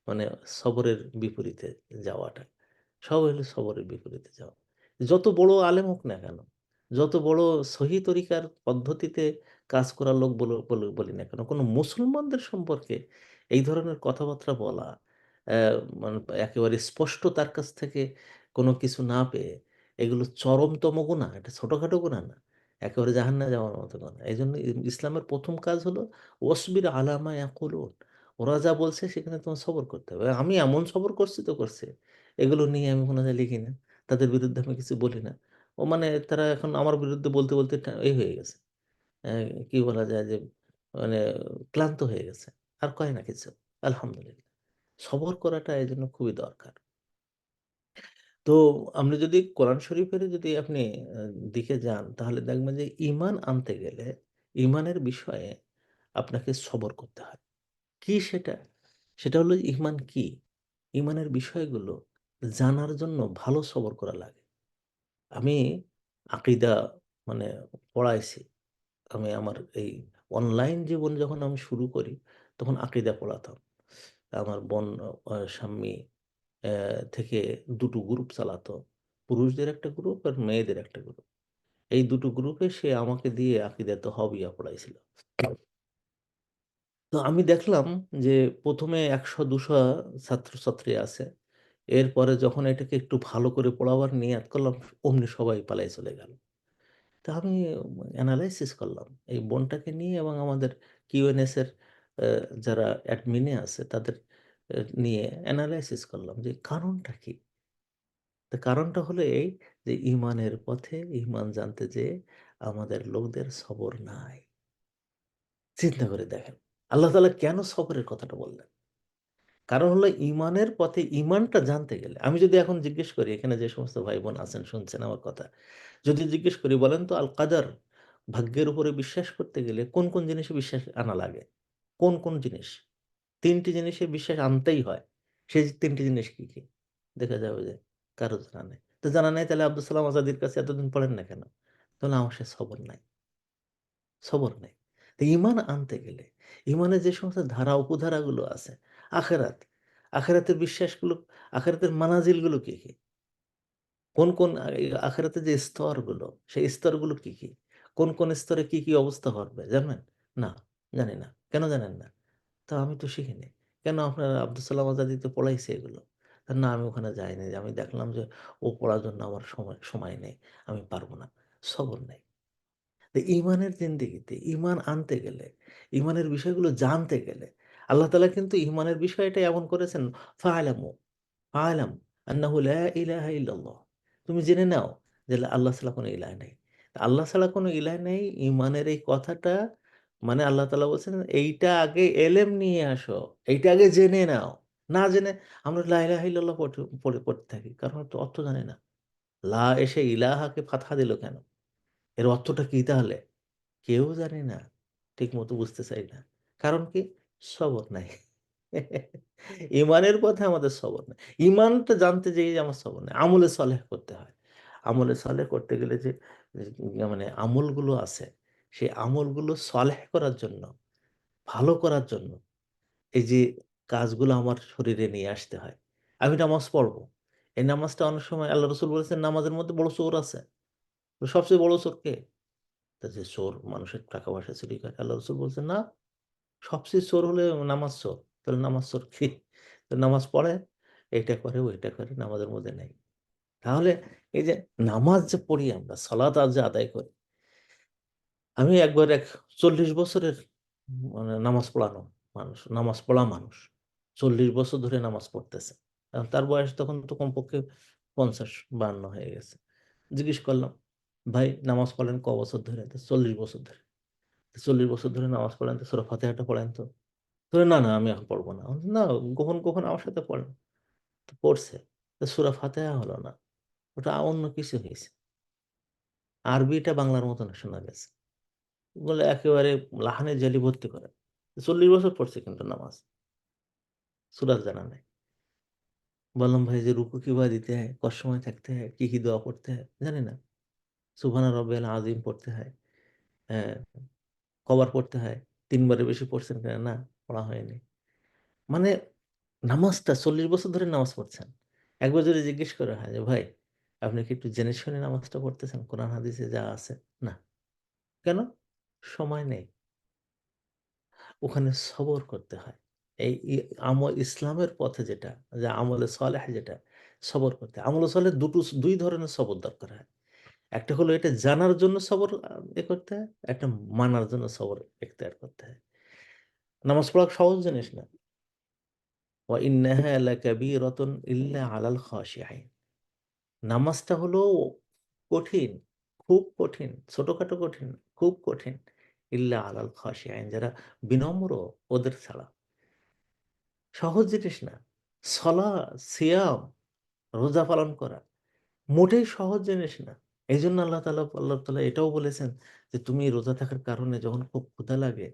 মানে সবরের বিপরীতে যাওয়াটা। সব হলো সবরের বিপরীতে যাওয়া। যত বড় আলেম হোক না কেন, যত বড় সহি তরিকার পদ্ধতিতে কাজ করার লোক বলি না কেন, কোনো মুসলমানদের সম্পর্কে এই ধরনের কথাবার্তা বলা, অ্যা মানে একেবারে স্পষ্ট তার কাছ থেকে কোনো কিছু না পেয়ে, এগুলো চরমতম গুনাহ, এটা ছোটখাটো গুনাহ না। একেবারে জাহান্নামে যাওয়ার মতো কথা। এজন্য ইসলামের ১ম কাজ হলো ওয়াসবির আলা মা ইয়াকুলুন। ওরা যা বলছে সেখানে তোমার সবর করতে হবে। আমি এমন সবর করছি তো করছি। এগুলো নিয়ে আমি কোনো জায়গায় লিখি না। তাদের বিরুদ্ধে আমি কিছু বলি না। মানে তারা এখন আমার বিরুদ্ধে বলতে, বলতে হয়ে গেছে। অ্যা কি বলা যায় যে মানে ক্লান্ত হয়ে গেছে। আর কয় না কিছু। আলহামদুলিল্লাহ। সবর করাটা এজন্য খুবই দরকার। তো আপনি যদি কোরআন শরীফের যদি আপনি আ দিকে যান তাহলে দেখবেন যে ঈমান আনতে গেলে ঈমানের বিষয়ে আপনাকে সবর করতে হয়। কি সেটা? সেটা হলো ঈমান কি? ঈমানের বিষয়গুলো জানার জন্য ভালো সবর করা লাগে। আমি আকিদা মানে পড়াইছি। আমি আমার এই অনলাইন জীবন যখন আমি শুরু করি তখন আকিদা পড়াতাম। আমার বোন শাম্মী থেকে ২ টো গ্রুপ চালাতো। পুরুষদের একটা গ্রুপ আর মেয়েদের একটা গ্রুপ। এই ২ টো গ্রুপে সে আমাকে দিয়ে আকিদাতুল হওয়াবিয়া পড়াইছিল। তো আমি দেখলাম যে ১ম এ ১০০-২০০ ছাত্রছাত্রী আছে। এরপরে যখন এটাকে একটু ভালো করে পড়াবার নিয়াত করলাম, অমনি সবাই পালায় চলে গেল। তো আমি এনালাইসিস করলাম এই বোনটাকে নিয়ে এবং আমাদের কিউএনএস এর আ যারা অ্যাডমিনে আছে তাদের নিয়ে এনালাইসিস করলাম যে কারণটা কি? তো কারণটা হলো এই যে ইমানের পথে ইমান জানতে যেয়ে আমাদের লোকদের সবর নাই। চিন্তা করে দেখেন। আল্লাহ তাআলা কেন সবরের কথাটা বললেন? কারণ হলো ইমানের পথে ইমানটা জানতে গেলে আমি যদি এখন জিজ্ঞেস করি এখানে যে সমস্ত ভাই-বোন আছেন শুনছেন আমার কথা। যদি জিজ্ঞেস করি বলেন তো আল কাদার ভাগ্যের উপরে বিশ্বাস করতে গেলে কোন, কোন জিনিসে বিশ্বাস আনা লাগে? কোন, কোন জিনিস? ৩ টি জিনিসে বিশ্বাস আনতেই হয়। সেই ৩ টি জিনিস কি, কি? দেখা যাবে যে কারো জানা নেই। তো জানা নাই তাহলে আব্দুল সালাম আজাদীর কাছে এতদিন পড়েন না কেন? তাহলে আমার সে সবর নাই। সবর নেই। তো ঈমান আনতে গেলে ঈমানের যে সমস্ত ধারা উপধারাগুলো আছে, আখেরাত, আখেরাতের বিশ্বাসগুলো, আখেরাতের মানাজিলগুলো কি, কি? কোন, কোন এই আখেরাতের যে স্তরগুলো, সেই স্তরগুলো কি, কি? কোন, কোন স্তরে কি, কি অবস্থা ঘটবে জানেন? না, জানি না। কেন জানেন না? তো আমি তো শিখিনি। কেন আপনার আব্দুল সালাম আজাদী তো পড়াইছে এগুলো। না আমি ওখানে যাইনি। আমি দেখলাম যে ও পড়ার জন্য আমার সময় নেই। আমি পারব না। সবর নেই। তো ঈমানের জিন্দেগিতে ঈমান আনতে গেলে, ঈমানের বিষয়গুলো জানতে গেলে আল্লাহ তাআলা কিন্তু ঈমানের বিষয়টা এমন করেছেন ফা'লামু আ'লাম আন্নাহু লা ইলাহা ইল্লাল্লাহ। তুমি জেনে নাও যে আল্লাহ ছাড়া কোনো ইলাহ নেই। আল্লাহ ছাড়া কোনো ইলাহ নেই ঈমানের এই কথাটা মানে আল্লাহ তাআলা বলছেন এইটা আগে এলেম নিয়ে আসো। এইটা আগে জেনে নাও। না জেনে আমরা লা ইলাহা ইল্লাল্লাহ পড়তে থাকি। কারণ অর্থ অর্থ জানি না। লা এসে ইলাহাকে ফাতহা দিল কেন? এর অর্থটা কি তাহলে? কেউ জানি না। ঠিকমতো বুঝতে চাই না। কারণ কি? সবর নাই। ঈমানের পথে আমাদের সবর নাই। ঈমানটা জানতে যেয়ে আমার সবর নাই। আমলে সলেহ করতে হয়। আমলে সলেহ করতে গেলে যে মানে আমলগুলো আছে, সেই আমলগুলো সলেহ করার জন্য, ভালো করার জন্য এই যে কাজগুলো আমার শরীরে নিয়ে আসতে হয়। আমি নামাজ পড়ব। এই নামাজটা অনেক সময় আল্লাহ রাসূল বলেছেন নামাজের মধ্যে বড় চোর আছে। তো সবচেয়ে বড় চোর কে? তা যে চোর মানুষের টাকা পয়সা চুরি করে। আল্লাহ রাসূল বলছেন, "না, সবচেয়ে চোর হলে নামাজ চোর।" তাহলে নামাজ চোর কি? তো নামাজ পড়ে, এইটা করে, ওইটা করে, নামাজের মধ্যে নাই। তাহলে এই যে নামাজ যে পড়ি আমরা, সালাত যে আদায় করি, আমি একবার ৪০ বছরের মানে নামাজ পড়ানো মানুষ, নামাজ পড়া মানুষ। ৪০ বছর ধরে নামাজ পড়তেছে। তার বয়স তখন তো কমপক্ষে ৫০-৫২ হয়ে গেছে। জিজ্ঞেস করলাম, "ভাই নামাজ পড়েন ক বছর ধরে?" তো ৪০ বছর ধরে। ৪০ বছর ধরে নামাজ পড়েন তো সূরা ফাতিহাটা পড়েন তো। তো না, না আমি এখন পড়ব না। আমি বললাম, না কখন, কখন আমার সাথে পড়েন। তো পড়ছে। তো সূরা ফাতিহা হলো না। ওটা অন্য কিছু হইছে। আরবিটা বাংলার মতো না শোনা গেছে। বলে একেবারে লাহানে জালি ভর্তি করে। 40 বছর পড়ছে কিন্তু নামাজ, সূরা জানা নাই। বললাম, ভাই যে রুকু কিভাবে দিতে হয়, কত সময় থাকতে হয়, কি কি দোয়া পড়তে হয় জানি না। সুবহান রব্বিল আযীম পড়তে হয়, হ্যাঁ, কবার পড়তে হয়, 3 বারের বেশি পড়ছেন কিনা, না, পড়া হয়নি। মানে নামাজটা 40 বছর ধরে নামাজ পড়ছেন। একবার যদি জিজ্ঞেস করা হয় যে, ভাই আপনি কি একটু জেনে শুনে নামাজটা পড়তেছেন কোরআন হাদিসে যা আছে? না। কেন? সময় নেই। ওখানে সবর করতে হয়। এই ইসলামের পথে যেটা, যে আমলে সালেহ যেটা, সবর করতে হয়। আমলে সালেহ ২ ধরনের সবর দরকার হয়। একটা হলো এটা জানার জন্য সবর করতে হয়, একটা মানার জন্য সবর এখতিয়ার করতে হয়। নামাজ পড়া সহজ জিনিস না। ওয়া ইন্নাহা লাকাবীরাতুন ইল্লা আলাল খাশিঈন। নামাজটা হলো কঠিন, খুব কঠিন। ছোটখাটো কঠিন না, খুব কঠিন। ইল্লা আলাল খাশিঈন, যারা বিনম্র ওদের ছাড়া। সহজ জিনিস না। সলা, সিয়াম, রোজা পালন করা মোটেই সহজ জিনিস না। এইজন্য আল্লাহ তাআলা এটাও বলেছেন যে, তুমি রোজা থাকার কারণে যখন খুব ক্ষুধা লাগে,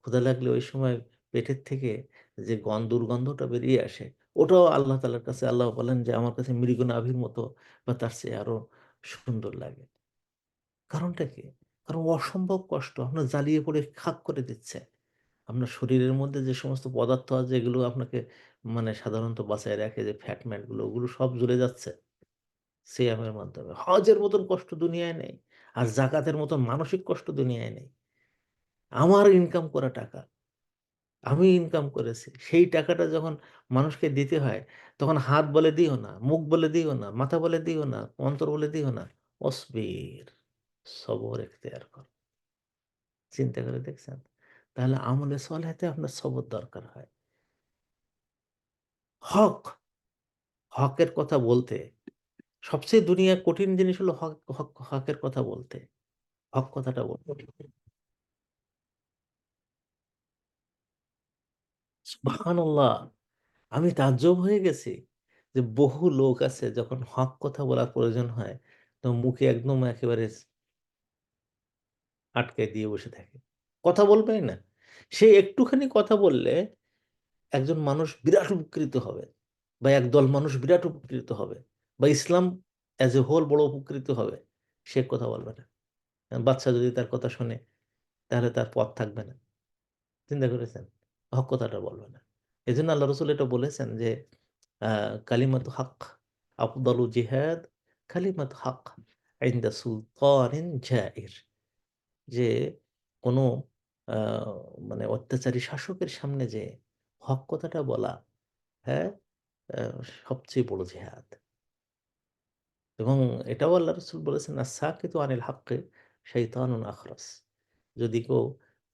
ক্ষুধা লাগলে ওই সময় পেটের থেকে যে দুর্গন্ধটা বেরিয়ে আসে, ওটাও আল্লাহ তাআলার কাছে, আল্লাহ বলেন যে, আমার কাছে মৃগ নাভির মতো বা তার চেয়ে আরো সুন্দর লাগে। কারণটা কি? কারণ অসম্ভব কষ্ট আপনার জ্বালিয়ে পুড়ে খাক করে দিচ্ছে। আপনার শরীরের মধ্যে যে সমস্ত পদার্থ আছে, যেগুলো আপনাকে মানে সাধারণত বাঁচায় রাখে, যে ফ্যাট গুলো, ওগুলো সব জ্বলে যাচ্ছে সিয়ামের মাধ্যমে। হজের মতন কষ্ট দুনিয়ায় নেই। আর যাকাতের মতন মানসিক কষ্ট দুনিয়ায় নেই। আমার ইনকাম করা টাকা, আমি ইনকাম করেছি। সেই টাকাটা যখন মানুষকে দিতে হয়, তখন হাত বলে দিও না, মুখ বলে দিও না, মাথা বলে দিও না, অন্তর বলে দিও না। অসবির, সবর এখতিয়ার কর। চিন্তা করে দেখছেন? তাহলে আমলে সলেহতে আপনার সবর দরকার হয়। হক, হকের কথা বলতে সবচেয়ে দুনিয়ার কঠিন জিনিস হলো হকের কথা বলতে। হক কথাটা বলতে। সুবহানাল্লাহ! আমি তাজ্জব হয়ে গেছি যে বহু লোক আছে, যখন হক কথা বলার প্রয়োজন হয়, তো মুখে একদম একেবারে আটকায় দিয়ে বসে থাকে। কথা বলবেই না। সে একটুখানি কথা বললে একজন মানুষ বিরাট উপকৃত হবে, বা একদল মানুষ বিরাট উপকৃত হবে, বা ইসলাম অ্যাজ এ হোল বড় উপকৃত হবে। সে কথা বলবে না। বাচ্চা যদি তার কথা শোনে, তাহলে তার পথ থাকবে না। চিন্তা করেছেন? হক কথাটা বলবে না। এজন্য আল্লাহ রাসূল এটা বলেছেন যে, আ কালিমাতু হক আফদালু জিহাদ, কালিমাতু হক ইনদা সুলতানিন জাইর। যে কোনো আ মানে অত্যাচারী শাসকের সামনে যে হক কথাটা বলা, হ্যাঁ? আ সবচেয়ে বড় জিহাদ। এবং এটাও আল্লাহ রাসূল বলেছেন, "আস-সাকিতু আনিল হাক্কি শাইতানুন আখরাস।" যদি কেউ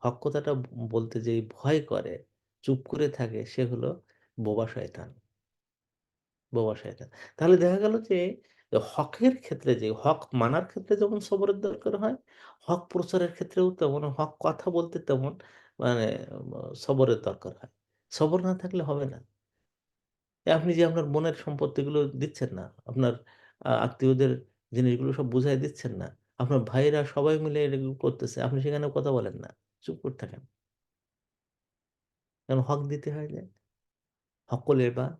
হক কথাটা বলতে যেই ভয় করে, চুপ করে থাকে, সে হলো বোবা শয়তান, বোবা শয়তান। তাহলে দেখা গেল যে হকের ক্ষেত্রে, যে হক মানার ক্ষেত্রে যেমন সবরের দরকার হয়, হক প্রচারের ক্ষেত্রেও তেমন, হক কথা বলতে তেমন মানে সবরের দরকার হয়। সবর না থাকলে হবে না। আপনি যে আপনার বোনের সম্পত্তিগুলো দিচ্ছেন না, আপনার আত্মীয়দের জিনিসগুলো সব বুঝায় দিচ্ছেন না। আপনার ভাইয়েরা সবাই মিলে এগুলো করতেছে। আপনি সেখানে কথা বলেন না। চুপ করে থাকেন। কারণ হক দিতে হয় যে, হক্কুল ইবাদ।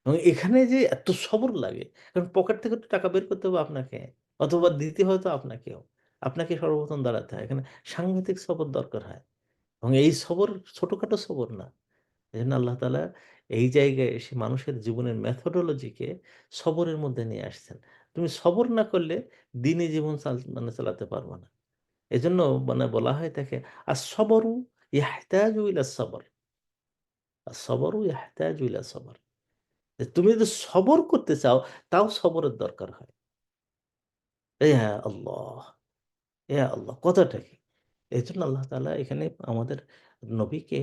এবং এখানে যে এত সবর লাগে, কারণ পকেট থেকে তো টাকা বের করতে হবে আপনাকে। অথবা দিতে হয়তো আপনাকেও। আপনাকে সর্বপ্রথম দাঁড়াতে হয়। এখানে সাংঘাতিক সবর দরকার হয়। এবং এই সবর ছোটখাটো সবর না। এজন্য আল্লাহ তাআলা এই জায়গায় এসে মানুষের জীবনের মেথোডোলজিকে সবরের মধ্যে নিয়ে আসছেন। তুমি সবর না করলে দিনই জীবন মানে চালাতে পারবা না। এজন্য মানে বলা হয়ে থাকে, "আস-সবরু ইয়াহতাজু ইলা সবর। আস-সবরু ইয়াহতাজু ইলা সবর।" যে তুমি যদি সবর করতে চাও, তাও সবরের দরকার হয়। ইয়া আল্লাহ! ইয়া আল্লাহ! কথাটা কি? এজন্য আল্লাহ তাআলা এখানে আমাদের নবীকে,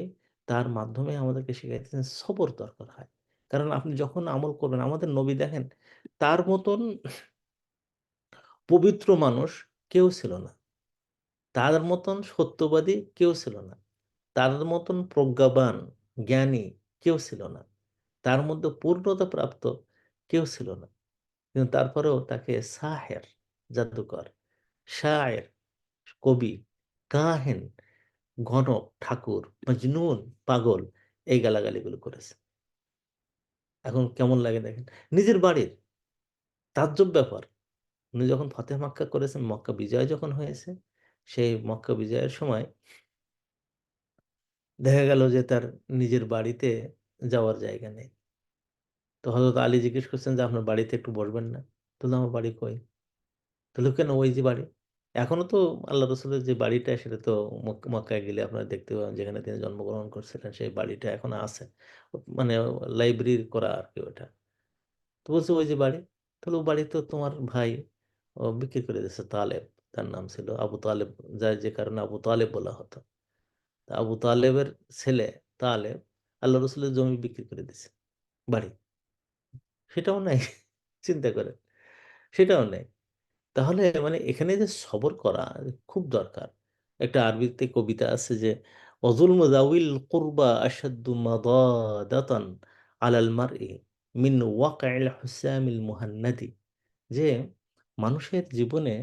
তার মাধ্যমে আমাদেরকে শিখাইতেছেন সবর দরকার হয়। কারণ আপনি যখন আমল করবেন, আমাদের নবী দেখেন, তার মতন পবিত্র মানুষ কেউ ছিল না। তার মতন সত্যবাদী কেউ ছিল না। তার মতন প্রজ্ঞাবান, জ্ঞানী কেউ ছিল না। তার মধ্যে পূর্ণতা প্রাপ্ত কেউ ছিল না। কিন্তু তারপরেও তাকে সাহের, জাদুকর, শায়ের, কবি, কাহেন, গণক, ঠাকুর, মজনুন, পাগল, এই গালাগালিগুলো করেছে। এখন কেমন লাগে দেখেন, নিজের বাড়ির। তাজ্জব ব্যাপার, উনি যখন ফতেহ মক্কা করেছেন, মক্কা বিজয় যখন হয়েছে, সেই মক্কা বিজয়ের সময় দেখা গেল যে তার নিজের বাড়িতে যাওয়ার জায়গা নেই। তো হযরত আলী জিজ্ঞেস করছেন যে আপনার বাড়িতে একটু বসবেন না? তো আমার বাড়ি কই? তাহলে কেন, ওই যে বাড়ি। এখনো তো আল্লাহ রসুলের যে বাড়িটা, সেটা তো মক্কায় গেলে আপনারা দেখতে পাবেন, যেখানে তিনি জন্মগ্রহণ করছিলেন সেই বাড়িটা এখনো আছে। মানে লাইব্রেরি করা আর কি ওটা। তো বলছে ওই যে বাড়ি। তাহলে ও বাড়ি তো তোমার ভাই বিক্রি করে দিয়েছে, তালেব তার নাম ছিল, আবু তালেব, যার যে কারণে আবু তালেব বলা হতো। তা আবু তালেবের ছেলে তালেব আল্লাহ রসুলের জমি বিক্রি করে দিয়েছে, বাড়ি। সেটাও নাই। চিন্তা করেন, সেটাও নেই। তাহলে মানে এখানে যে সবর করা খুব দরকার। একটা আরবিতে কবিতা আছে যে, অজুলমু যাউল কুরবা আশাদ্দু মাদাদাতান আলাল মারই মিন ওয়াকিল হুসামিল মুহান্নাদি। যে মানুষের জীবনে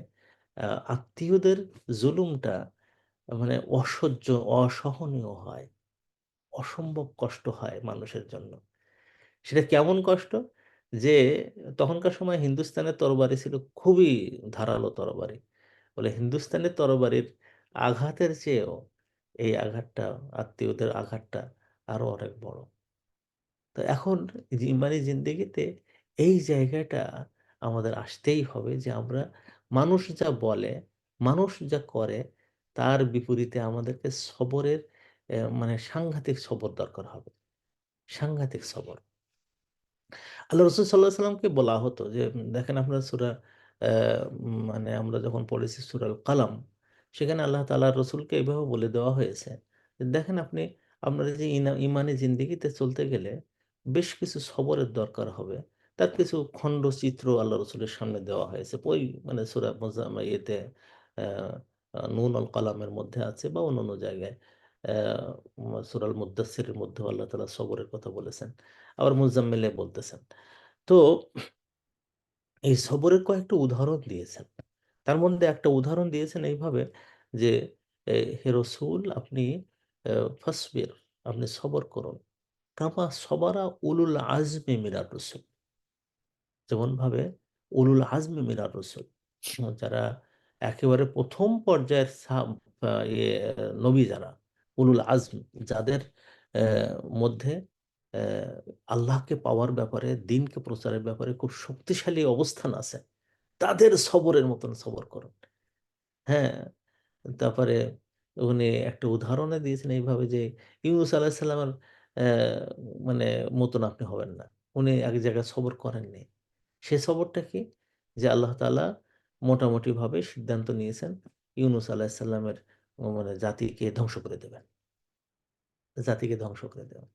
আত্মীয়দের জুলুমটা মানে অসহ্য, অসহনীয় হয়, অসম্ভব কষ্ট হয় মানুষের জন্য। সেটা কেমন কষ্ট? যে তখনকার সময় হিন্দুস্তানের তরবারি ছিল খুবই ধারালো তরবারি। বলে হিন্দুস্তানের তরবারির আঘাতের চেয়েও এই আঘাতটা, আত্মীয়দের আঘাতটা আরো অনেক বড়। তো এখন ইমানি জিন্দেগিতে এই জায়গাটা আমাদের আসতেই হবে যে আমরা, মানুষ যা বলে, মানুষ যা করে, তার বিপরীতে আমাদেরকে সবরের মানে সাংঘাতিক সবর দরকার হবে, সাংঘাতিক সবর। আল্লাহ রসুল সাল্লাহ সাল্লামকে বলা হতো যে, দেখেন আপনার সূরা মানে আমরা যখন পড়েছি সূরা আল কালাম, সেখানে আল্লাহ তাআলা রসুলকে এইভাবে বলে দেওয়া হয়েছে যে, দেখেন আপনি আপনার এই যে ইমানি জিন্দেগিতে চলতে গেলে বেশ কিছু সবরের দরকার হবে। তার কিছু খণ্ডচিত্র আল্লাহ রসুলের সামনে দেওয়া হয়েছে, ওই মানে সূরা ইয়েতে আহ, নুন আল কালামের মধ্যে আছে বা অন্যান্য জায়গায়, সূরা আল মুদ্দাসসিরের মধ্যেও আল্লাহ তাআলা সবরের কথা বলেছেন, আবার মুজাম্মিলে বলতেছেন। তো এই সবরের কয়েকটা উদাহরণ দিয়েছেন। তার মধ্যে একটা উদাহরণ দিয়েছেন এইভাবে যে, হে রসুল আপনি ফাসবির, আপনি সবর করুন, কামা সবারা উলুল আজমি মিনার রসুল, যেমন ভাবে উলুল আজমি মিনার রসুল, যারা একেবারে প্রথম পর্যায়ের নবী, যারা উলুল আজম, যাদের মধ্যে আল্লাহকে পাওয়ার ব্যাপারে, দিনকে প্রচারের ব্যাপারে খুব শক্তিশালী অবস্থান আছে, তাদের সবরের মতন সবর করুন। হ্যাঁ, তারপরে উনি একটা উদাহরণে দিয়েছেন এইভাবে যে, ইউনূস আলাইহিস সালামের মানে মতন আপনি হবেন না। উনি এক জায়গায় সবর করেননি। সে সবরটা কি? যে আল্লাহ তাআলা মোটামুটিভাবে সিদ্ধান্ত নিয়েছেন ইউনূস আলাইহিস সালামের মানে জাতিকে ধ্বংস করে দেবেন। জাতিকে ধ্বংস করে দেবেন।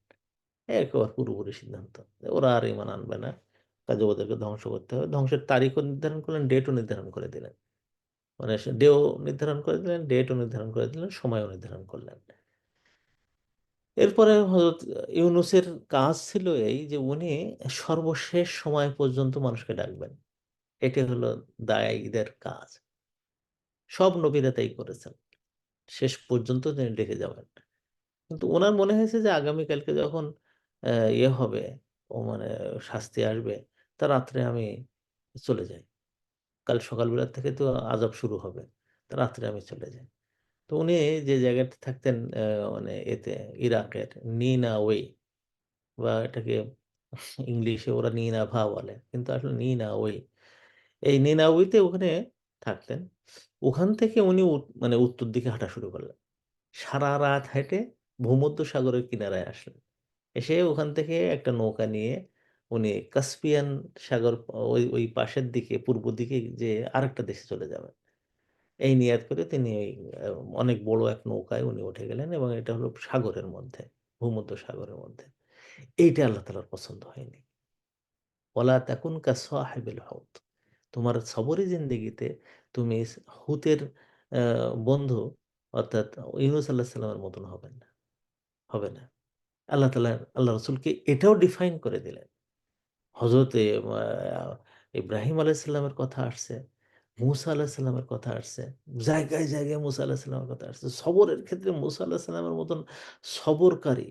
একেবারে পুরোপুরি সিদ্ধান্ত। ওরা আর ঈমান আনবে না। কাজে ওদেরকে ধ্বংস করতে হবে। ধ্বংসের তারিখও নির্ধারণ করলেন, ডেটও নির্ধারণ করে দিলেন। মানে সে ডেও নির্ধারণ করে দিলেন, ডেটও নির্ধারণ করে দিলেন, সময়ও নির্ধারণ করলেন। এরপরে হযরত ইউনূসের কাজ ছিল এই যে উনি সর্বশেষ সময় পর্যন্ত মানুষকে ডাকবেন। এটি হলো দায়ীদের কাজ। সব নবীরা তাই করেছেন। শেষ পর্যন্ত তিনি ডেকে যাবেন। কিন্তু উনার মনে হয়েছে যে আগামীকালকে যখন ইয়ে হবে, ও মানে শাস্তি আসবে, তা রাত্রে আমি চলে যাই। কাল সকালবেলা থেকে তো আযাব শুরু হবে। তা রাত্রে আমি চলে যাই। তো উনি যে জায়গাতে থাকতেন মানে এতে ইরাকের নিনাওয়ে, বা এটাকে ইংলিশে ওরা নিনাভা বলে। কিন্তু আসলে নিনাওয়ে। এই নিনাওয়েতে ওখানে থাকতেন। ওখান থেকে উনি মানে উত্তর দিকে হাঁটা শুরু করলেন। সারারাত হেঁটে ভূমধ্যসাগরের কিনারায় আসলেন। এসে ওখান থেকে একটা নৌকা নিয়ে উনি কাস্পিয়ান সাগর, ওই পাশের দিকে পূর্ব দিকে যে আরেকটা দেশে চলে যাবেন। এই নিয়াত করে তিনি ওই আ অনেক বড় এক নৌকায় উনি উঠে গেলেন এবং এটা হলো সাগরের মধ্যে, ভূমধ্যসাগরের মধ্যে। এইটা আল্লাহ তাআলার পছন্দ হয়নি। ওয়ালা তাকুন কাসাহিবিল হুত। তোমার সবরি জিন্দেগিতে তুমি হুতের আ বন্ধু অর্থাৎ ইউনূস আলাইহিস সালামের মতন হবেন না, হবে না। আল্লাহ রাসূলকে এটাও ডিফাইন করে দিলেন। হযরতে ইব্রাহিম আলাইহিস সালামের কথা আসছে মুসা আলাহিসাল্লামের কথা আসছে, জায়গায় জায়গায় মুসা আলাহিসাল্লামের কথা আসছে। সবরের ক্ষেত্রে মুসা আলাহিসাল্লামের মতন সবরকারী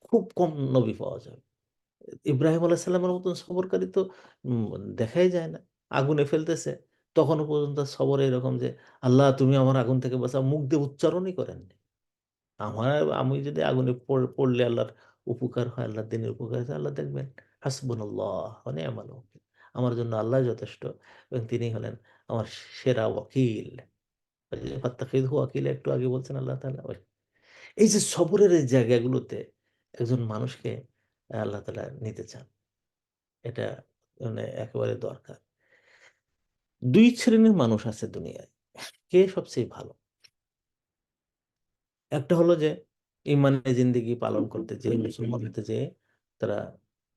খুব কম নবী পাওয়া যাবে। ইব্রাহিম আলাইহিসসালামের মতন সবরকারী তো উম দেখাই যায় না। আগুনে ফেলতেছে, তখনও পর্যন্ত সবর এরকম যে, "আল্লাহ তুমি আমার আগুন থেকে বাঁচাও।" মুখ দিয়ে উচ্চারণই করেননি। আমি যদি আগুনে পড়লে আল্লাহর উপকার হয়, আল্লাহর দিনের উপকার হয়, আল্লাহ দেখবেন হাসবুনাল্লাহ ওয়া নি'মাল ওয়াকিল। আমার জন্য আল্লাহ যথেষ্ট এবং তিনি হলেন আমার সেরা ওয়াকিল। ওই যে ফাত্তাখিযহু ওয়াকিলা একটু আগে বলছেন আল্লাহ তাআলা ওই। এই যে সবরের এই জায়গাগুলোতে একজন মানুষকে আল্লাহ তাআলা নিতে চান। এটা মানে একেবারে দরকার। ২ শ্রেণীর মানুষ আছে দুনিয়ায়। কে সবচেয়ে ভালো? একটা হলো যে ইমানি জিন্দেগি পালন করতে যেয়ে, মুসলমান হতে যেয়ে তারা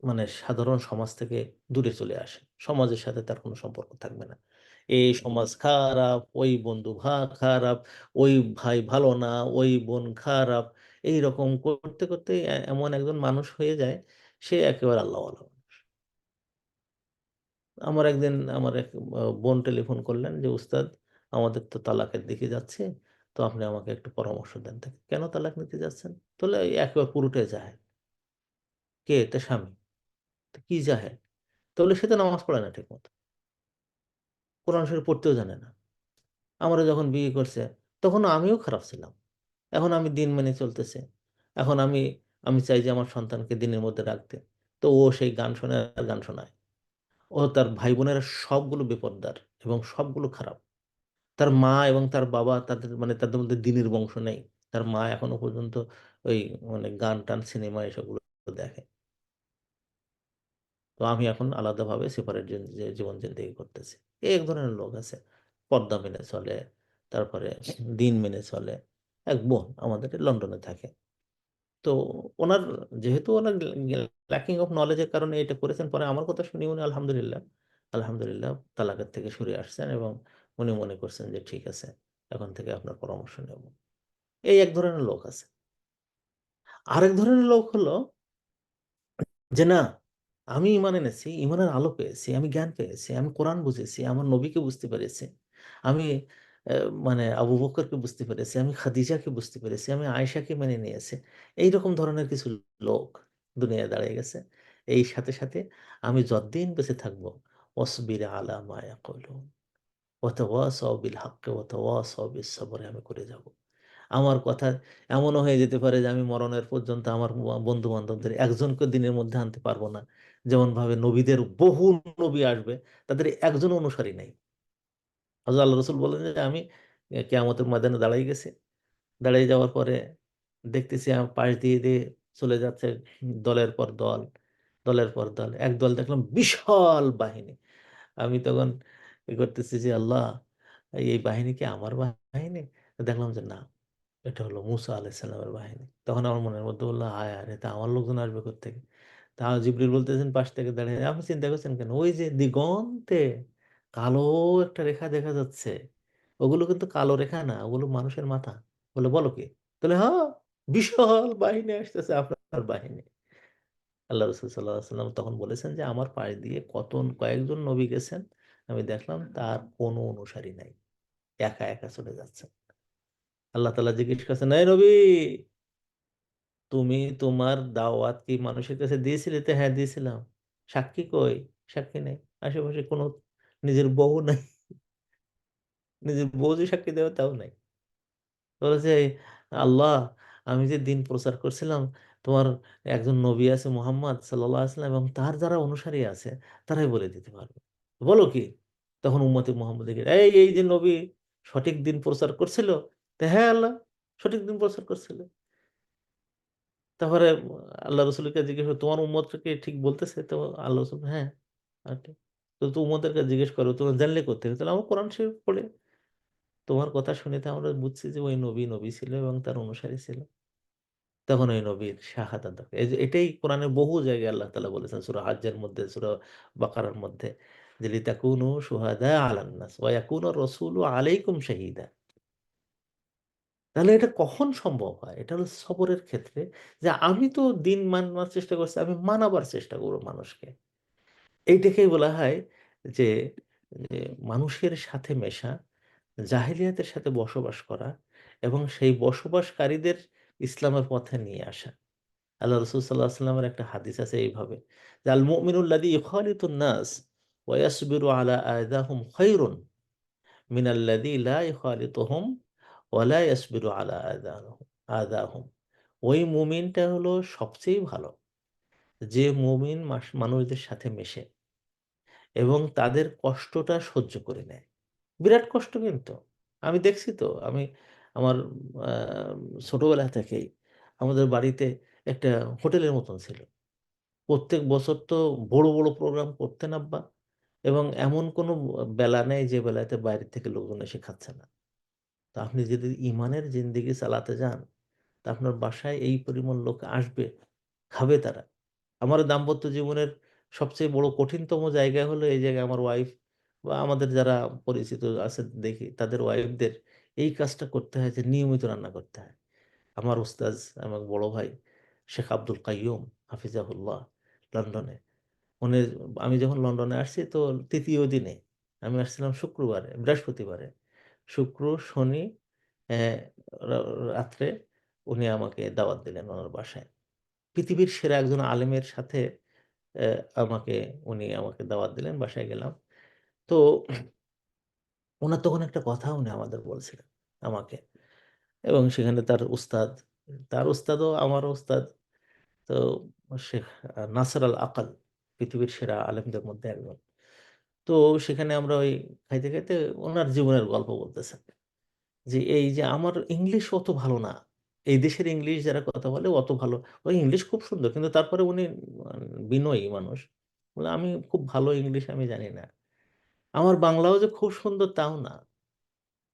মানে সাধারণ সমাজ থেকে দূরে চলে আসে। সমাজের সাথে তার কোনো সম্পর্ক থাকবে না। এই সমাজ খারাপ, ওই বন্ধু খারাপ, ওই ভাই ভালো না, ওই বোন খারাপ। এইরকম করতে, করতে এমন একজন মানুষ হয়ে যায়, সে একেবারে আল্লাহওয়ালা। আমার একদিন আমার এক বোন টেলিফোন করলেন যে, "উস্তাদ আমাদের তো তালাকের দিকে যাচ্ছে। তো আপনি আমাকে একটু পরামর্শ দেন।" তা "কেন তালাক নিতে যাচ্ছেন?" বললে, "এই একেবারে পুরোটাই জাহেল।" "কে?" "তা স্বামী।" "তো কি জাহেল?" তো বলল, "সে তো নামাজ পড়ে না ঠিকমতো। কোরআন শরীফ পড়তেও জানে না। আমরা যখন বিয়ে করছে তখন আমিও খারাপ ছিলাম। এখন আমি দিন মেনে চলতেছি। এখন আমি চাই যে আমার সন্তানকে দিনের মধ্যে রাখতে। তো ও সেই গান শোনে আর গান শোনায়। ও তার ভাই-বোনেরা সবগুলো বেপরদার এবং সবগুলো খারাপ। তার মা এবং তার বাবা তাদের মানে তাদের মধ্যে দ্বীনের বংশ নেই। তার মা এখনো পর্যন্ত ওই মানে গান-টান, সিনেমা এসবগুলো দেখে। তো আমি এখন আলাদাভাবে সেপারেট জীবন জিন্দেগি করতেছি। এক ধরনের লোক আছে। পর্দা মেনে চলে, তারপরে দিন মেনে চলে। এক বোন আমাদের লন্ডনে থাকে। তো উনার যেহেতু উনার ল্যাকিং অফ নলেজ এর কারণে এটা করেছেন, পরে আমার কথা শুনে উনি আলহামদুলিল্লাহ তালাকের থেকে সরে আসছেন এবং উনি মনে করছেন যে ঠিক আছে, এখন থেকে আপনার পরামর্শ নেব। এই এক ধরনের লোক আছে। আরেক ধরনের লোক হলো যে না, আমি ঈমান এনেছি, ঈমানের আলো পেয়েছি, আমি জ্ঞান পেয়েছি, আমি কোরআন বুঝেছি, আমার নবীকে বুঝতে পেরেছি। আমি অ্যা মানে আবু বকরকে বুঝতে পেরেছি, আমি খাদিজাকে বুঝতে পেরেছি, আমি আয়েশাকে মেনে নিয়েছি। এইরকম ধরনের কিছু লোক দুনিয়ায় দাঁড়িয়ে গেছে। এই সাথে, সাথে আমি যতদিন বেঁচে থাকবো ওয়াসবির আলা মা ইয়াকুলুন ওয়া তাওয়াসাউ বিল হাক্কি ওয়া তাওয়াসাউ বিস সবর আমি করে যাব। আমার কথা এমনও হয়ে যেতে পারে যে আমি মরণের পর্যন্ত আমার বন্ধু-বান্ধবদের একজনকে দিনের মধ্যে আনতে পারব না। যেমনভাবে নবীদের বহু নবী আসবে, তাদের একজনও অনুসারী নাই। হযরত আল্লাহ রাসূল বলেন যে আমি কিয়ামতের ময়দানে দাঁড়াই গেছি। দাঁড়িয়ে যাওয়ার পরে দেখতেছি পাশ দিয়ে চলে যাচ্ছে দলের পর দল, দলের পর দল। একদল দেখলাম বিশাল বাহিনী। আমি তখন করতেছি যে, "আল্লাহ এই বাহিনী কি আমার বাহিনী?" দেখলাম যে না। এটা হলো মুসা আলাইহিস সালামের বাহিনী। তখন আমার মনের মধ্যে বলল, "হায়, হায়! রে, তা আমার লোকজন আসবে কোত্থেকে?" তা জিবরিল বলতেছেন পাশ থেকে দাঁড়িয়ে, "আপনি চিন্তা করছেন কেন? ওই যে দিগন্তে কালো একটা রেখা দেখা যাচ্ছে। ওগুলো কিন্তু কালো রেখা না, ওগুলো মানুষের মাথা।" বলল, "বলো কি?" তাহলে, "হ্যাঁ, বিশাল বাহিনী আসতেছে আপনার বাহিনী।" আল্লাহ রাসূল সাল্লাল্লাহু আলাইহি ওয়াসাল্লাম তখন বলেছেন যে, "আমার পাশ দিয়ে কয়েকজন নবী গেছেন। আমি দেখলাম তার কোনো অনুসারী নাই। একা, একা চলে যাচ্ছেন।" আল্লাহ তাআলা জিজ্ঞেস করছেন, "এই নবী, তুমি তোমার দাওয়াত কি মানুষের কাছে দিয়েছিলে?" তে "হ্যাঁ, দিয়েছিলাম।" "সাক্ষী কই?" "সাক্ষী নাই। আশেপাশে কোনো নিজের বউ নাই। নিজের বউ যে সাক্ষী দেবে তাও নাই।" বলেছে, "আল্লাহ, আমি যে দিন প্রচার করছিলাম, তোমার একজন নবী আছে মুহাম্মদ সাল্লাল্লাহু আলাইহি ওয়াসাল্লাম এবং তার যারা অনুসারী আছে তারাই বলে দিতে পারবে।" "বলো কি?" তখন উম্মতে মুহাম্মদকে, এই যে নবী সঠিক দিন প্রচার করছিল?" "হ্যাঁ আল্লাহ, সঠিক দিন প্রচার করছিল।" তারপরে আল্লাহ রসুলকে জিজ্ঞেস করল, "তোমার উম্মতটা কি ঠিক বলতেছে?" তো আল্লাহ রসুল, "হ্যাঁ, ঠিক।" তো উম্মতদেরকে জিজ্ঞেস করো, "তোমরা জানলে কোত্থেকে?" তাহলে আমরা কোরআন শরীফ পড়ে তোমার কথা শুনে তো আমরা বুঝছি যে ওই নবী ছিল এবং তার অনুসারী ছিল। তখন ওই নবীর শাহাদাত দরকার। এই যে এটাই কোরআনের বহু জায়গায় আল্লাহ তাআলা বলেছেন। সূরা হাজ্জের মধ্যে, সূরা বাকারার মধ্যে যে, "লিতাকুনু শুহাদা আলান নাস ওয়া ইয়াকুনা রাসূলু আলাইকুম শাহিদা।" তাহলে এটা কখন সম্ভব হয়? এটা হলো সবরের ক্ষেত্রে যে আমি তো দিন মানার চেষ্টা করছি, আমি মানাবার চেষ্টা করব মানুষকে। এইটাকেই বলা হয় যে যে মানুষের সাথে মেশা, জাহেলিয়াতের সাথে বসবাস করা এবং সেই বসবাসকারীদের ইসলামের পথে নিয়ে আসা। আল্লাহ রাসূল সাল্লাল্লাহু আলাইহি ওয়াসাল্লামের একটা হাদিস আছে এইভাবে যে, "আল মুমিনুল লাযী ইখালিতুন নাস ওয়া ইয়াসবিরু আলা আযাহুম খায়রুন মিনাল্লাযী লা ইখালিতুহুম ওয়া লা ইয়াসবিরু আলা আযাহুম।" ওই মুমিনটা হলো সবচেয়ে ভালো, যে মুমিন মানুষদের সাথে মেশে এবং তাদের কষ্টটা সহ্য করে নেয়। বিরাট কষ্ট কিন্তু। আমি দেখছি তো। আমি আমার আ ছোটবেলা থেকেই আমাদের বাড়িতে একটা হোটেলের মতন ছিল। প্রত্যেক বছর তো বড়, বড় প্রোগ্রাম করতেন আব্বা এবং এমন কোনো বেলা নেই যে বেলাতে বাইরে থেকে লোকজন এসে খাচ্ছে না। তো আপনি যদি ইমানের জিন্দেগি চালাতে যান, তা আপনার বাসায় এই পরিমাণ লোক আসবে, খাবে তারা। আমার দাম্পত্য জীবনের সবচেয়ে বড় কঠিনতম জায়গা হলো এই জায়গায় আমার ওয়াইফ বা আমাদের যারা পরিচিত আছে দেখি তাদের ওয়াইফদের এই কাজটা করতে হয় যে নিয়মিত রান্না করতে হয়। আমার উস্তাজ, আমার বড় ভাই শেখ আব্দুল কাইয়ুম হাফিজাহুল্লাহ লন্ডনে। উনি আমি যখন লন্ডনে আসছি তো ৩য় দিনে আমি আসছিলাম শুক্রবারে, বৃহস্পতিবারে। শুক্র, শনি অ্যা রা রাত্রে উনি আমাকে দাওয়াত দিলেন উনার বাসায়। পৃথিবীর সেরা একজন আলেমের সাথে অ্যা উনি আমাকে দাওয়াত দিলেন, বাসায় গেলাম। তো উনার তখন একটা কথা উনি আমাদের বলছিলেন আমাকে এবং সেখানে তার উস্তাদও আমারও উস্তাদ। তো শেখ নাসর আল আকাল পৃথিবীর সেরা আলেমদের মধ্যে একজন। তো সেখানে আমরা ওই খাইতে, খাইতে উনার জীবনের গল্প বলতেছেন। যে এই যে আমার ইংলিশ অত ভালো না। এই দেশের ইংলিশ যারা কথা বলে অত ভালো ওই ইংলিশ খুব সুন্দর। কিন্তু তারপরে উনি আ বিনয়ী মানুষ। বলে আমি খুব ভালো ইংলিশ আমি জানি না। আমার বাংলাও যে খুব সুন্দর তাও না।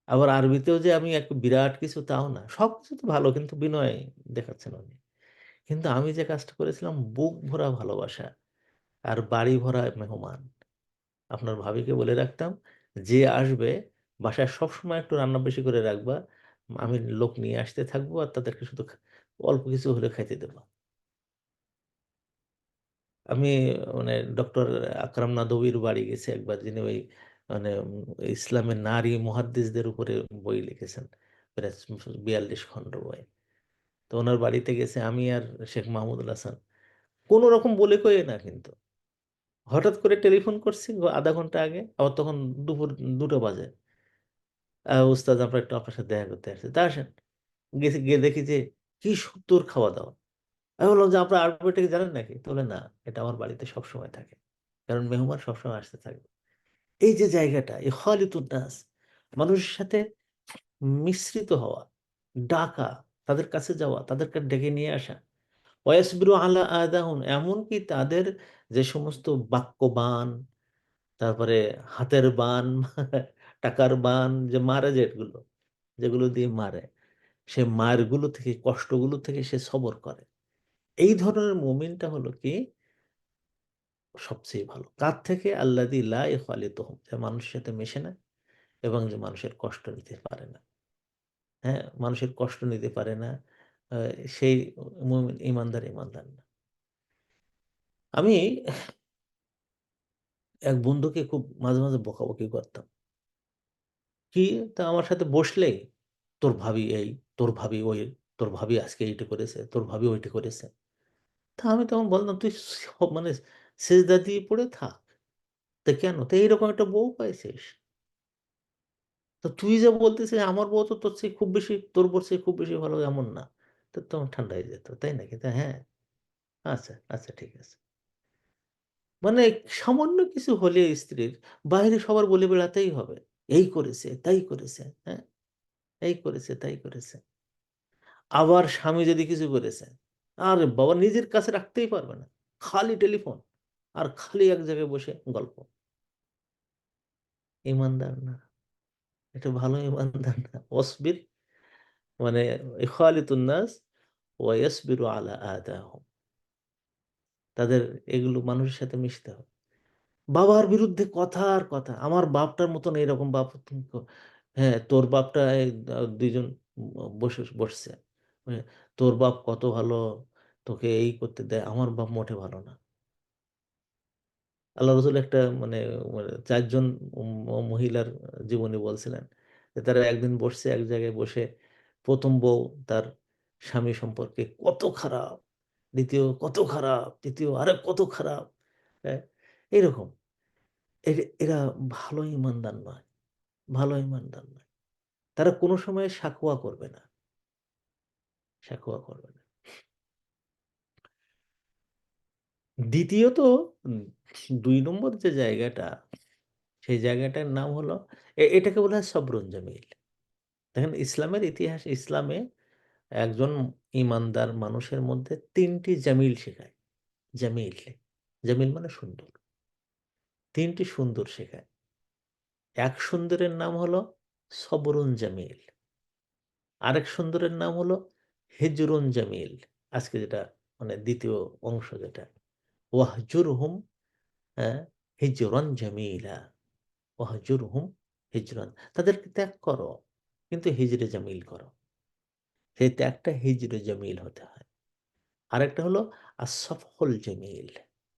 আবার আরবিতেও যে আমি এক বিরাট কিছু তাও না। সবকিছু তো ভালো কিন্তু বিনয় দেখাচ্ছেন উনি। কিন্তু আমি যে কাজটা করেছিলাম বুক ভরা ভালোবাসা আর বাড়ি ভরা মেহমান। আপনার ভাবিকে বলে রাখতাম, যে আসবে বাসায় সবসময় একটু রান্না বেশি করে রাখবা। আমি লোক নিয়ে আসতে থাকবো আর তাদেরকে শুধু অল্প কিছু হলে খাইতে দেব। আমি মানে ডক্টর আকরাম নাদবীর বাড়ি গেছি একবার যিনি ওই মানে ইসলামের নারী মুহাদ্দিসদের উপরে বই লিখেছেন। প্রায় ৪২ খন্ড বই। তো উনার বাড়িতে গেছি আমি আর শেখ মাহমুদুল হাসান। কোন রকম বলে কয়ে না কিন্তু। হঠাৎ করে টেলিফোন করছি ০.৫ ঘন্টা আগে। আবার তখন দুপুর ২টা বাজে। "উস্তাদ আমরা একটু আপনার সাথে দেখা করতে আসছি।" "তা আসেন।" গেছি গিয়ে দেখি যে কি সুন্দর খাওয়া-দাওয়া। আমি বললাম যে, "আপনার আরবিটা কি জানেন নাকি?" তো বলে, "না, এটা আমার বাড়িতে সবসময় থাকে। কারণ মেহমান সবসময় আসতে থাকবে।" এই যে জায়গাটা, ইখালিতুন নাস মানুষের সাথে মিশ্রিত হওয়া, ডাকা, তাদের কাছে যাওয়া, তাদেরকে ডেকে নিয়ে আসা। ওয়াসবিরু আলা আযাহুম এমনকি তাদের যে সমস্ত বাক্যবাণ, তারপরে হাতের বান, টাকার বান যে মারে যেগুলো, যেগুলো দিয়ে মারে, সে মারগুলো থেকে, কষ্টগুলো থেকে সে সবর করে। এই ধরনের মুমিনটা হলো কি সবচেয়ে ভালো। কার থেকে? আল্লাযী লা ইখালিতুহুম যে মানুষের সাথে মেশে না এবং যে মানুষের কষ্ট নিতে পারে না। হ্যাঁ? মানুষের কষ্ট নিতে পারে না। আ সেই মুমিন ঈমানদার, ঈমানদার না। আমি এক বন্ধুকে খুব মাঝে, মাঝে বকাবকি করতাম। কি? তা আমার সাথে বসলেই, "তোর ভাবি এই, তোর ভাবি ওই, তোর ভাবি আজকে এইটা করেছে, তোর ভাবি ওইটা করেছে।" তা আমি তখন বললাম, "তুই মানে সেজদা দিয়ে পড়ে থাক। তা কেন? তো এইরকম একটা বউ পাইছিস। তো তুই যে বলতেছিস আমার বউ তো তোর চেয়ে খুব বেশি তোর বউর চেয়ে খুব বেশি ভালো এমন না।" তো তখন ঠান্ডা হয়ে যেত। "তাই নাকি? তা হ্যাঁ, আচ্ছা, আচ্ছা ঠিক আছে।" মানে সামান্য কিছু হলে স্ত্রীর বাইরে সবার বলে বেড়াতেই হবে। এই করেছে, তাই করেছে, হ্যাঁ? এই করেছে, তাই করেছে। আবার স্বামী যদি কিছু করেছে, আরে বাবা নিজের কাছে রাখতেই পারবে না। খালি টেলিফোন আর খালি এক জায়গায় বসে গল্প। ঈমানদার না। এটা ভালো ঈমানদার না। ওয়াসবির মানে ইখালিতুন নাস ওয়া ইয়াসবিরু আলা আদাহুম। তাদের এগুলো মানুষের সাথে মিশতে হবে। বাবার বিরুদ্ধে কথা আর কথা। আমার বাপটার মতন এরকম বাপ তুমি হ্যাঁ, তোর বাপটা এই ২ জন বসছে। হ্যাঁ, তোর বাপ কত ভালো, তোকে এই করতে দেয়। আমার বাপ মোটে ভালো না। আল্লাহ রসুল একটা মানে মানে 4 জন মহিলার জীবনী বলছিলেন যে তারা একদিন বসছে এক জায়গায় বসে, প্রথম বউ তার স্বামী সম্পর্কে কত খারাপ, দ্বিতীয় কত খারাপ, তৃতীয় আরে কত খারাপ। হ্যাঁ, এরকম। এরা ভালো ইমানদার নয়, ভালো ইমানদার নয়। তারা কোনো সময় সাকওয়া করবে না, সাকওয়া করবে না। দ্বিতীয়ত উম ২ নম্বর যে জায়গাটা, সেই জায়গাটার নাম হলো এটাকে বলা হয় সবরুন জামিল। দেখেন ইসলামের ইতিহাস, ইসলামে একজন ঈমানদার মানুষের মধ্যে ৩ টি জামিল শেখায়। জামিল, জামিল মানে সুন্দর। ৩ টি সুন্দর শেখায়। এক সুন্দরের নাম হলো সবরুন জামিল। আরেক সুন্দরের নাম হলো হিজরুন জামিল। আজকে যেটা মানে ২য় অংশ যেটা। ওয়াহজুরহুম, হ্যাঁ, হিজরান জামিলা। ওয়াহজুরহুম হিজরান। তাদেরকে ত্যাগ করো, কিন্তু হিজরে জামিল করো। সেই ত্যাগটা হিজরে জামিল হতে হয়। আরেকটা হলো আসফহুল জামিল।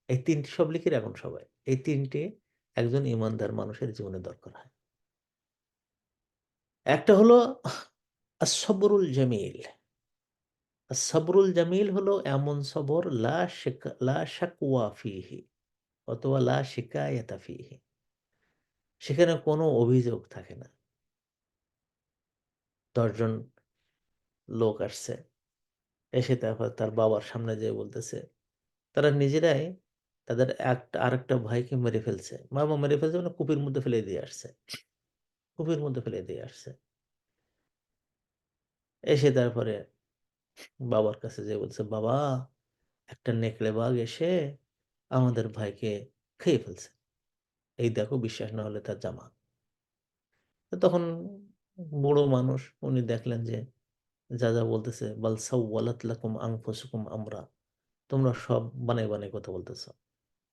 এই ৩ টি সব লিখে রাখুন সবাই। এই ৩ টে একজন ঈমানদার মানুষের জীবনে দরকার হয়। একটা হলো আস-সবরুল জামিল। আস-সবরুল জামিল হলো এমন সবর লা শাকওয়া ফিহি অথবা লা শিকায়াতা ফিহি। সেখানে কোনো অভিযোগ থাকে না। ১০ জন লোক আসছে। এসে তারপর তার বাবার সামনে যেয়ে বলতেছে, তারা নিজেরাই তাদের আরেকটা ভাইকে মেরে ফেলছে। বাবা মেরে ফেলছে মানে কূপের মধ্যে ফেলে দিয়ে আসছে। কূপের মধ্যে ফেলে দিয়ে আসছে। এসে তারপরে বাবার কাছে যেয়ে বলছে, "বাবা, একটা নেকড়ে বাঘ এসে আমাদের ভাইকে খেয়ে ফেলছে। এই দেখো, বিশ্বাস না হলে তার জামা।" তো তখন বুড়ো মানুষ উনি দেখলেন যে যা, যা বলতেছে, "বাল সাওয়ালাত লাকুম আনফুসুকুম আমরা।" তোমরা সব বানায়, বানায় কথা বলতেছ।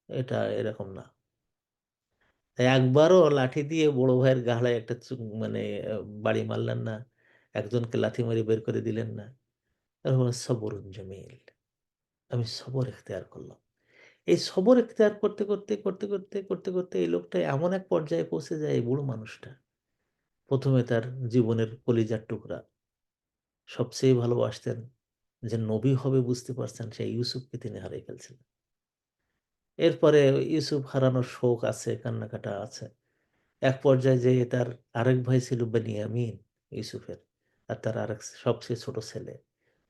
এটা এরকম না। একবারও লাঠি দিয়ে বড় ভাইয়ের গালায় একটা মানে আ বাড়ি মারলেন না। একজনকে লাথি মেরে বের করে দিলেন না। তারপর সবরুন জামিল। আমি সবর ইখতিয়ার করলাম। এই সবর ইখতিয়ার করতে, করতে এই লোকটা এমন এক পর্যায়ে পৌঁছে যায়, এই বুড়ো মানুষটা। ১ম এ তার জীবনের কলিজার টুকরা সবচেয়ে ভালোবাসতেন, যে নবী হবে বুঝতে পারছেন, সেই ইউসুফকে তিনি হারিয়ে ফেলছেন। এরপরে ইউসুফ হারানোর শোক আছে, কান্নাকাটা আছে। এক পর্যায়ে যেয়ে তার আরেক ভাই ছিল বেনিয়ামিন, ইউসুফের। আর তার আরেক সবচেয়ে ছোট ছেলে।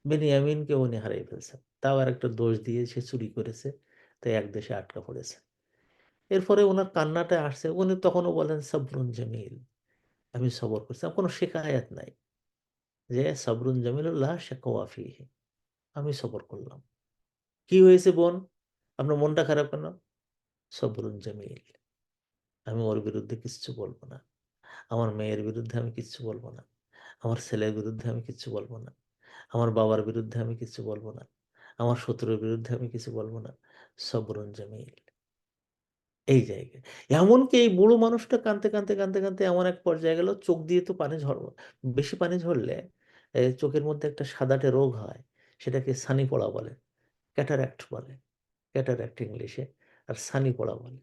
বেনিয়ামিনকেও উনি হারিয়ে ফেলছেন। তাও আরেকটা দোষ দিয়ে সে চুরি করেছে। তাই এক দেশে আটকা পড়েছে। এরপরে উনার কান্নাটা আসছে। উনি তখনও বলেন সবরুন জামিল। আমি সবর করছি। কোনো শিকায়াত নাই। যে সবরুন জামিলুন লা শাকওয়া ফিহি। আমি সবর করলাম। কি হয়েছে বোন? আপনার মনটা খারাপ কেন? সবরুন জামিল। আমি ওর বিরুদ্ধে কিচ্ছু বলব না। আমার মেয়ের বিরুদ্ধে আমি কিচ্ছু বলব না। আমার ছেলের বিরুদ্ধে আমি কিচ্ছু বলব না। আমার বাবার বিরুদ্ধে আমি কিছু বলব না। আমার শত্রুর বিরুদ্ধে আমি কিছু বলব না। সবরুন জামিল। এই জায়গায়। এমনকি এই বুড়ো মানুষটা কাঁদতে এমন এক পর্যায়ে গেল, চোখ দিয়ে তো পানি বেশি পানি ঝরলে চোখের মধ্যে একটা সাদাটে রোগ হয়। সেটাকে ছানি পড়া বলে। ক্যাটারাক্ট বলে। ক্যাটারাক্ট ইংলিশে। আর ছানি পড়া বলে।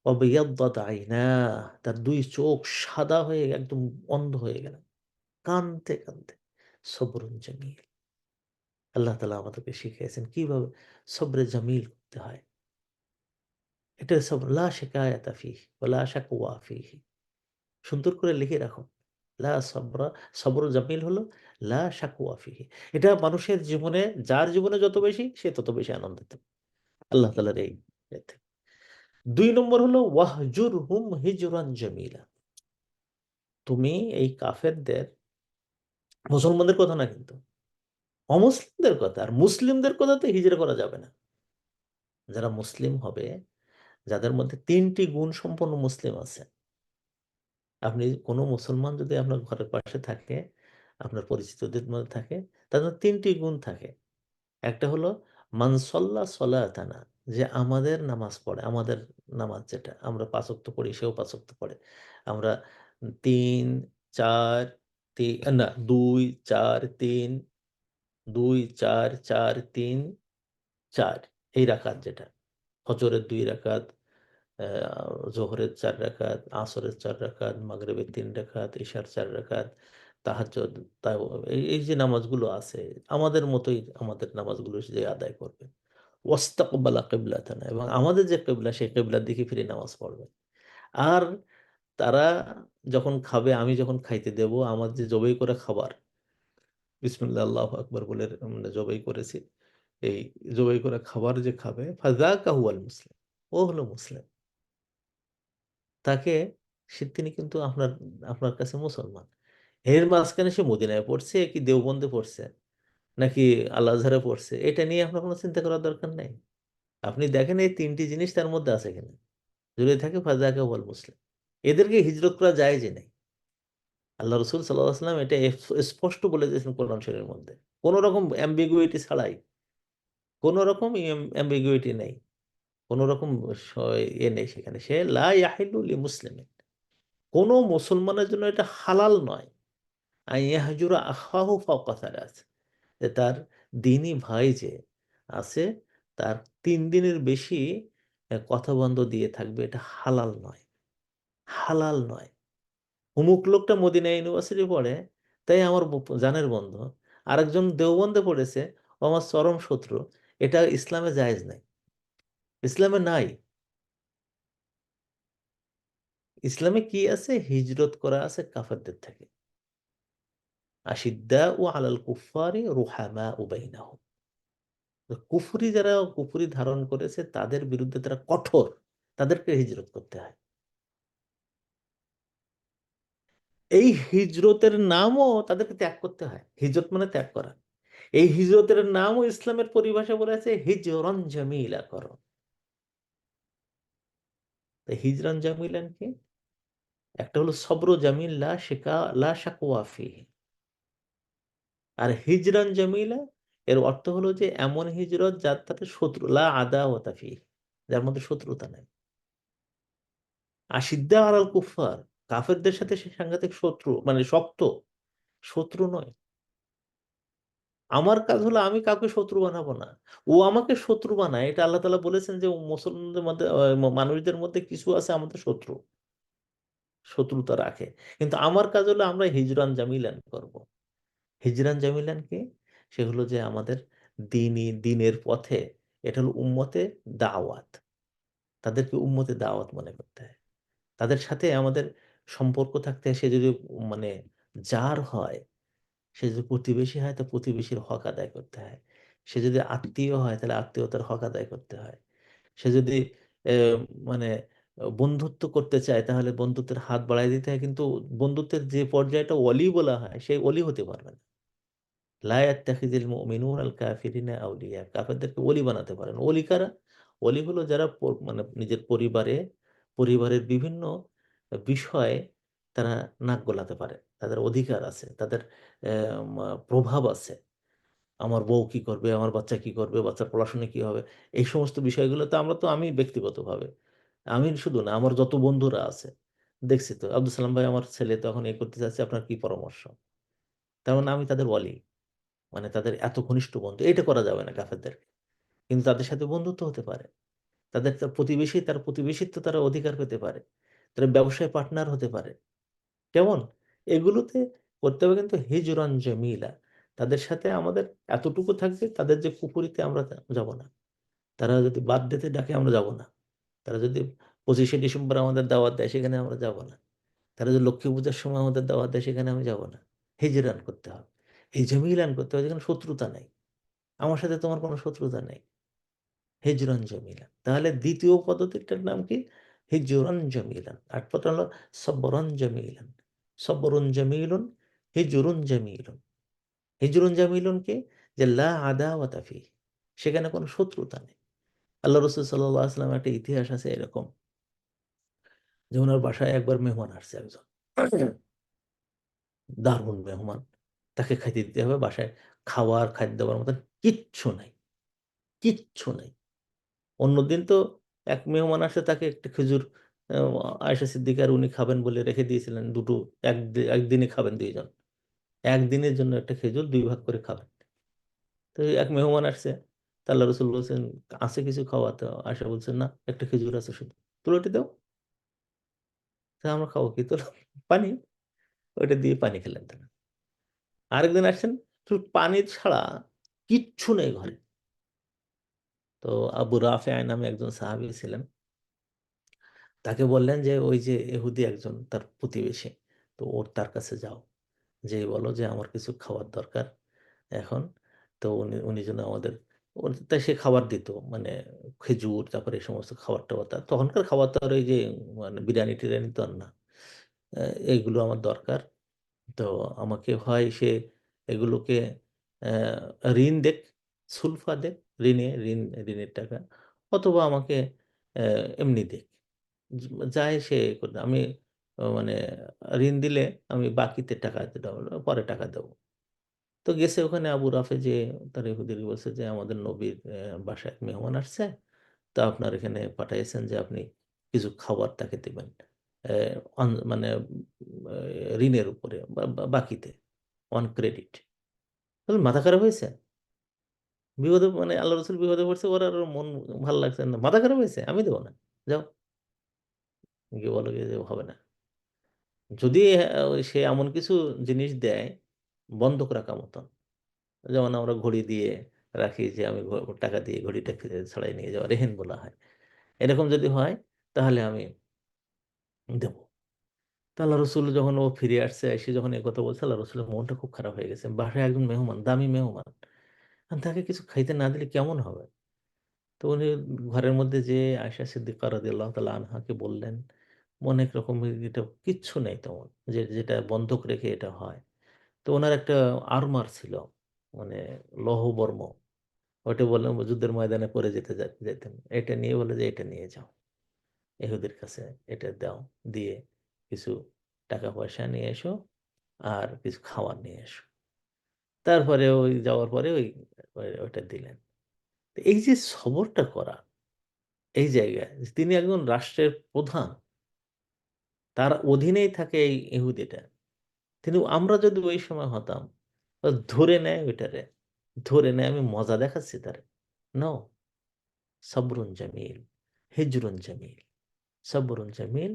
অবিয়াদ্দাত আইনাহ, তার ২ চোখ সাদা হয়ে একদম অন্ধ হয়ে গেলেন। কাঁদতে। সবরুন জামিল। আল্লাহ তাআলা আমাদেরকে শিখিয়েছেন কিভাবে সবরে জামিল করতে হয়। এটা সবর লা শিকায়াতা ফিহি ওয়া লা শাকওয়া ফিহি। সুন্দর করে লিখে রাখুন। লা সবরা সবরু জামিল হলো লা শাকওয়া ফিহি। এটা মানুষের জীবনে, যার জীবনে যত বেশি সে তত বেশি আনন্দিত। আল্লাহ তাআলার এই ইয়েতে। ২ নম্বর হলো ওয়াহজুরহুম হিজরান জামিলা। তুমি এই কাফেরদের, মুসলমানদের কথা না কিন্তু, অমুসলিমদের কথা। আর মুসলিমদের কথাতে হিজরা করা যাবে না। যারা মুসলিম হবে, যাদের মধ্যে ৩ টি গুণ সম্পন্ন মুসলিম আছে। আপনি কোনো মুসলমান যদি আপনার ঘরের পাশে থাকে, আপনার পরিচিতদের মধ্যে থাকে, তাদের ৩ টি গুণ থাকে। একটা হলো মান সাল্লা সলাতানা, যে আমাদের নামাজ পড়ে, আমাদের নামাজ যেটা আমরা ৫ ওয়াক্ত পড়ি সেও ৫ ওয়াক্ত পড়ে। আমরা ৩, ৪, না ২, ৪, ৩, ২, ৪, ৪, ৩, ৪ এই রাকাত যেটা। ফজরের ২ রাকাত, জোহরের 4 রাকাত, আসরের 4 রাকাত, মাগরিবের 3 রাকাত, ইশার 4 রাকাত, তাহাজ্জুদ, তাও এই এই যে নামাজগুলো আছে আমাদের মতোই আমাদের নামাজগুলো যে আদায় করবে। ওয়াস্তাকবালা কিবলাতানা, এবং আমাদের যে কিবলা সেই কিবলার দিকে ফিরে নামাজ পড়বে। আর তারা যখন খাবে, আমি যখন খাইতে দেব, আমার যে জবাই করা খাবার, বিসমিল্লাহ আল্লাহু আকবার বলে আমরা জবাই করেছি, এই জবাই করা খাবার যে খাবে, ফাযাকা হুয়াল মুসলিম, ও হলো মুসলিম। তাকে তিনি কিন্তু আপনার আপনার কাছে মুসলমান। এর মাঝখানে সে মদিনায় পড়ছে কি দেওবন্দে পড়ছে নাকি আল আজহারে পড়ছে, এটা নিয়ে আপনার কোনো চিন্তা করার দরকার নেই। আপনি দেখেন এই 3টি জিনিস তার মধ্যে আছে কিনা। যদি থাকে ফাযাকা হুয়াল মুসলিম। এদেরকে হিজরত করা যায় যে নাই। আল্লাহ রসুল সাল্লাল্লাহু আলাইহি ওয়াসাল্লাম এটা স্পষ্ট বলে দিয়েছেন কোরআন শরীফের মধ্যে, কোনো রকম অ্যাম্বিগুইটি ছাড়াই। কোনো রকম অ্যাম্বিগুইটি নেই, কোনো রকম নেই সেখানে। সে লা ইয়াহিল্লু লি মুসলিমিন, কোনো মুসলমানের জন্য এটা হালাল নয় আইয়াহজুরা আখাহু ফাওকা সালাস, যে তার দিনী ভাই যে আছে তার 3 দিনের বেশি কথা বন্ধ দিয়ে থাকবে, এটা হালাল নয়। হালাল নয়। অমুক লোকটা মদিনা ইউনিভার্সিটি পড়ে, তাই আমার জানের বন্ধু। আরেকজন দেওবন্দে পড়েছে, ও আমার চরম শত্রু। এটা ইসলামে জায়েজ নাই, ইসলামে নাই। ইসলামে কি আছে? হিজরত করা আছে কাফেরদের থেকে। আশিদ্দা ও আলাল কুফারি রুহামা ও বাইনাহুম, কুফরি যারা কুফরি ধারণ করেছে তাদের বিরুদ্ধে তারা কঠোর, তাদেরকে হিজরত করতে হয়। এই হিজরতের নামও তাদেরকে ত্যাগ করতে হয়। হিজরত মানে ত্যাগ করা। এই হিজরতের নামও ইসলামের পরিভাষা বলেছে হিজরন জামিলা করো। তো হিজরন জামিলান কি? একটা হলো সবর জামিল লা শিকা লা শাকওয়া ফিহি। আর হিজরন জামিলা এর অর্থ হলো যে এমন হিজরত যার তাতে শত্রু লা আদাওয়াতা ফিহি, যার মধ্যে শত্রুতা নেই। আশিদ্দা আলাল কুফার, কাফেরদের সাথে সে সাংঘাতিক শত্রু, মানে শক্ত শত্রু নয়। আমার কাজ হলো আমি কাউকে শত্রু বানাবো না, ও আমাকে শত্রু বানায়। এটা আল্লাহ তাআলা বলেছেন যে মুসলমানদের মধ্যে মানুষদের মধ্যে কিছু আছে আমাদের শত্রু, শত্রুতা রাখে। কিন্তু আমার কাজ হলো আমরা হিজরান জামিলান করব। হিজরান জামিলান কি? সে হলো যে আমাদের দিনের পথে, এটা হলো উম্মতে দাওয়াত। তাদেরকে উম্মতে দাওয়াত মনে করতে হয়। তাদের সাথে আমাদের সম্পর্ক থাকতে হয়। সে যদি মানে যার হয়, সে যদি প্রতিবেশী হয় তো প্রতিবেশীর হক আদায় করতে হয়। সে যদি আত্মীয় হয় তাহলে আত্মীয়তার হক আদায় করতে হয়। সে যদি মানে বন্ধুত্ব করতে চায় তাহলে বন্ধুত্বের হাত বাড়ায় দিতে হয়। কিন্তু বন্ধুত্বের যে পর্যায়টা ওলি বলা হয় সেই ওলি হতে পারবে না। লা ইয়াত্তাখিযুল মুমিনুনা আল কাফিরিনা আউলিয়া, কাফেরদেরকে ওলি বানাতে পারেন। ওলি কারা? ওলি হলো যারা মানে নিজের পরিবারের বিভিন্ন বিষয়ে তারা নাক গলাতে পারে, তাদের অধিকার আছে, তাদের প্রভাব আছে। আমার বউ কি করবে, আমার বাচ্চা কি করবে, বাচ্চার পড়াশোনা কি হবে, এই সমস্ত বিষয়গুলোতে আমি ব্যক্তিগতভাবে, আমি শুধু না, আমার যত বন্ধুরা আছে দেখছি তো, আব্দুল সালাম ভাই আমার ছেলে তখন এই করতে চাচ্ছে, আপনার কি পরামর্শ? তার মানে আমি তাদের বলি, মানে তাদের এত ঘনিষ্ঠ বন্ধু, এটা করা যাবে না কাফেরদের। কিন্তু তাদের সাথে বন্ধুত্ব হতে পারে। তার প্রতিবেশী, তার প্রতিবেশিত্ব তারা অধিকার পেতে পারে। তারা ব্যবসায় পার্টনার হতে পারে। কেমন? এগুলোতে করতে হবে কিন্তু হিজরান জামিলা। তাদের সাথে আমাদের এতটুকু থাকবে, তাদের যে কুফরিতে আমরা যাব না। তারা যদি বার্থডেতে ডাকে আমরা যাব না। তারা যদি 25শে ডিসেম্বর আমাদের দাওয়াত দেয় সেখানে আমরা যাব না। তারা যদি লক্ষ্মী পূজার সময় আমাদের দাওয়াত দেয় সেখানে আমি যাব না। হিজরান করতে হবে। এই জামিলান করতে হবে যেখানে শত্রুতা নেই। আমার সাথে তোমার কোনো শত্রুতা নেই। হিজরান জামিলান। তাহলে দ্বিতীয় পদ্ধতিটার নাম কি? হিজরান জামিলান। আর প্রথম হলো সবরান জামিলান। সবরুন জামিলুন, হিজরুন জামিলুন। হিজরুন জামিলুন কি? যে লা আদাওয়াতা ফিহি, সেখানে কোনো শত্রুতা নেই। আল্লাহ রাসূল সাল্লাল্লাহু আলাইহি ওয়াসাল্লামের একটা ইতিহাস আছে এরকম, যে উনার বাসায় একবার মেহমান আসছে একজন। দারুণ মেহমান। তাকে খাইতে দিতে হবে। বাসায় খাওয়ার খাদ্য-দাবার মতন কিচ্ছু নাই, কিচ্ছু নাই। অন্যদিন তো এক মেহমান আসে, তাকে একটা খেজুর আ আয়েশা সিদ্দিকার উনি খাবেন বলে রেখে দিয়েছিলেন ২ টো, একদিনে খাবেন ২ জন। একদিনের জন্য একটা খেজুর ২ ভাগ করে খাবেন। তো এক মেহমান আসছে। তো আল্লাহ রাসূল বলছেন, "আছে কিছু খাওয়া?" তো আয়েশা বলছেন, "না, একটা খেজুর আছে শুধু।" তুলোটি দাও। তা আমরা খাবো কি তুলো? পানি। ওইটা দিয়ে পানি খেলেন তারা। আরেকদিন আসছেন, শুধু পানি ছাড়া কিচ্ছু নেই ঘরে। তো আবু রাফে নামে একজন সাহাবী ছিলেন। তাকে বললেন যে ওই যে ইহুদি একজন তার প্রতিবেশী, তো তার কাছে যাও, যেই বলো যে আমার কিছু খাবার দরকার এখন। তো উনি উনি যেন আমাদের তাই সে খাবার দিত, মানে খেজুর, তারপরে এই সমস্ত খাবার টাবার। তখনকার খাবার তো আর ওই যে মানে বিরিয়ানি টিরিয়ানি তো আর না। এইগুলো আমার দরকার। তো আমাকে হয় সে এগুলোকে ঋণ দেখ, সুলফা দেখ, ঋণের টাকা, অথবা আমাকে এমনি দেখ, যায় সে আমি মানে ঋণ দিলে আমি বাকিতে টাকা দেবো, পরে টাকা দেবো। তো গেছে ওখানে আবু রাফে, যে তার ইহুদিকে বলছে যে আমাদের নবীর বাসায় এক মেহমান আসছে, তা আপনার এখানে পাঠাইছেন যে আপনি কিছু খাবার তাকে দেবেন, মানে ঋণের উপরে বাকিতে, অন ক্রেডিট। তাহলে মাথা খারাপ হয়েছে, বিপদে, মানে আল্লাহ রসুল বিপদে পড়ছে, ওর আর মন ভালো লাগছে না, মাথা খারাপ হয়েছে, আমি দেবো না, যাও গিয়ে বলো গিয়ে যে হবে না। যদি সে এমন কিছু জিনিস দেয় বন্ধক রাখা মতন, যেমন আমরা ঘড়ি দিয়ে রাখি, যে আমি টাকা দিয়ে ঘড়িটা ফিরে ছাড়াই নিয়ে যাওয়া, রেহেন বলা হয়, এরকম যদি হয় তাহলে আমি দেবো। তা আল্লাহ রসুল যখন ও ফিরে আসছে, এসে যখন এই কথা বলছে, আল্লাহ রসুলের মনটা খুব খারাপ হয়ে গেছে। বাসায় একজন মেহমান, দামি মেহমান, আর তাকে কিছু খাইতে না দিলে কেমন হবে। তো উনি ঘরের মধ্যে যে আয়েশা সিদ্দিকা রাদিয়াল্লাহু তাআলা আনহাকে বললেন, অনেক রকমের, এটা কিচ্ছু নেই তেমন, যেটা বন্ধক রেখে এটা হয়। তো ওনার একটা আরমার ছিল, মানে লৌহবর্ম, ওটা বললাম যুদ্ধের ময়দানে পরে যেতেন, এটা নিয়ে বলে যে এটা নিয়ে যাও এহুদের কাছে, এটা দাও, দিয়ে কিছু টাকা পয়সা নিয়ে এসো আর কিছু খাবার নিয়ে এসো। তারপরে ওই যাওয়ার পরে ওইটা দিলেন। তো এই যে সবরটা করা, এই জায়গায় তিনি একজন রাষ্ট্রের প্রধান, তার অধীনেই থাকে এই ইহুদিটা। তিনি, আমরা যদি ওই সময় হতাম, ও ধরে নেয় ওইটারে, ধরে নেয় আমি মজা দেখাচ্ছি তারে। নো, সবরুন জামিল, হিজরুন জামিল, সবরুন জামিল,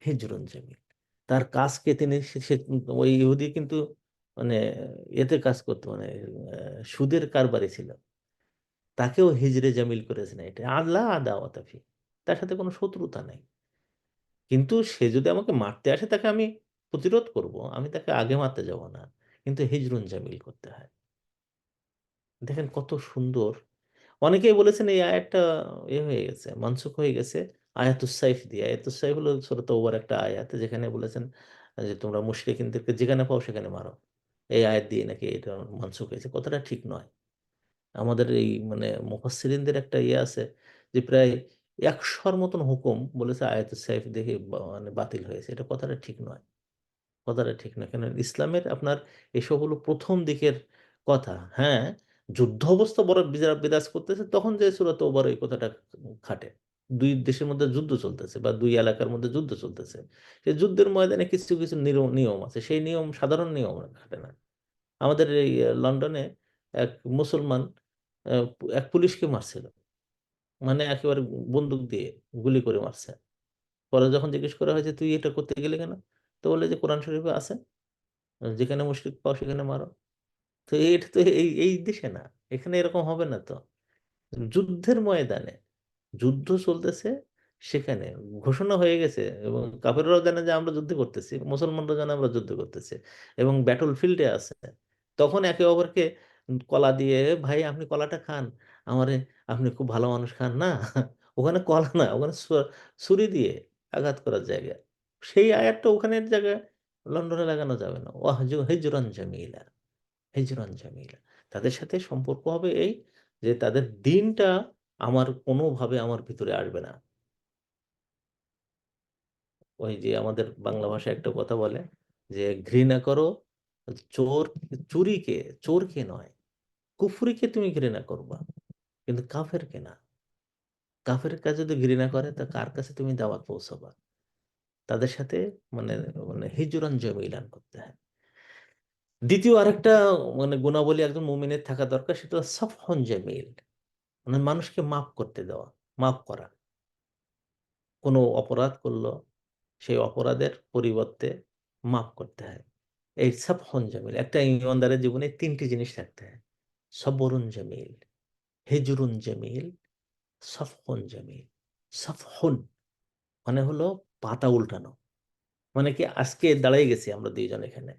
হিজরুন জামিল। তার কাজকে তিনি ওই ইহুদি কিন্তু মানে এতে কাজ করতো, মানে সুদের কারবারি ছিল, তাকেও হিজরে জামিল করেছেন। এটা আল্লাহ আদাওয়াতাফি, তার সাথে কোনো শত্রুতা নেই। কিন্তু সে যদি আমাকে মারতে আসে, তাকে আমি প্রতিরোধ করব, আমি তাকে আগে মারতে যাব না, কিন্তু হিজরুন জামিল করতে হয়। দেখেন কত সুন্দর। অনেকেই বলেছেন এই আয়াতটা হয়ে গেছে, মানসুখ হয়ে গেছে আয়াতুস সাইফ দিয়ে। আয়াতুস সাইফ হলো সূরা তওবার একটা আয়াত, যেখানে বলেছেন যে তোমরা মুশরিকিনদেরকে যেখানে পাও সেখানে মারো। এই আয়াত দিয়ে নাকি এটা মানসুখ হয়েছে, কথাটা ঠিক নয়। আমাদের এই মানে মুফাসসিরিনদের একটা আছে, যে প্রায় ১০০-র মতন হুকুম বলেছে আয়াতুস সাইফ দেখে মানে বাতিল হয়েছে। এটা কথাটা ঠিক নয়, কথাটা ঠিক না। কেন, ইসলামের আপনার এসব হলো প্রথম দিকের কথা। হ্যাঁ, যুদ্ধ অবস্থা বড় বিরাজ করতেছে, তখন যে সূরা তওবার এই কথাটা খাটে। ২ দেশের মধ্যে যুদ্ধ চলতেছে বা ২ এলাকার মধ্যে যুদ্ধ চলতেছে। সেই যুদ্ধের ময়দানে কিছু, কিছু নিয়ম আছে। সেই নিয়ম সাধারণ নিয়ম খাটে না। আমাদের এই লন্ডনে এক মুসলমান আ এক পুলিশকে মারছিল। মানে একেবারে বন্দুক দিয়ে গুলি করে মারছে। পরে যখন জিজ্ঞেস করা হয়েছে, "তুই এটা করতে গেলি কেন?" তো বলল যে, "কোরআন শরীফে আছে। যেখানে মুশরিক পাও সেখানে মারো।" তো এটা তো এই দেশে না। এখানে এরকম হবে না তো। যুদ্ধের ময়দানে, যুদ্ধ চলতেছে, সেখানে ঘোষণা হয়ে গেছে এবং কাফেররাও জানে যে আমরা যুদ্ধ করতেছি, মুসলমানরাও জানে আমরা যুদ্ধ করতেছি এবং ব্যাটল ফিল্ডে আছে। তখন একে অপরকে কলা দিয়ে, "ভাই আপনি কলাটা খান, আমারে আপনি খুব ভালো মানুষ খান না?" ওখানে কলা না, ওখানে ছুরি দিয়ে আঘাত করার জায়গা। সেই আয়াতটা ওখানের জায়গায় লন্ডনে লাগানো যাবে না। হিজরান জামিলা, হিজরান জামিলা। তাদের সাথে সম্পর্ক হবে এই, যে তাদের দিনটা আমার কোনোভাবে আমার ভিতরে আসবে না। ওই যে আমাদের বাংলা ভাষায় একটা কথা বলে যে, "ঘৃণা করো চোর চুরিকে, চোরকে নয়। কুফরিকে তুমি ঘৃণা করবা, কিন্তু কাফেরকে না। কাফেরের কাছে যদি ঘৃণা করে, তা কার কাছে তুমি দাওয়াত পৌঁছাবা?" তাদের সাথে মানে মানে হিজরান জমিলান করতে হয়। দ্বিতীয় আরেকটা মানে গুণাবলী একজন মুমিনের থাকা দরকার, সেটা হলো সফহন জামিল। মানে মানুষকে মাফ করতে দেওয়া, মাফ করা। কোনো অপরাধ করলো, সেই অপরাধের পরিবর্তে মাফ করতে হয়। এই সাফহুন জামিল, একটা ইমানদারের জীবনে ৩টি জিনিস থাকতে হয়: সবরুন জামিল, হিজরুন জামিল, সাফহুন জামিল। সাফহুন মানে হলো পাতা উল্টানো। মানে কি, আজকে দাঁড়াই গেছি আমরা দুইজন এখানে,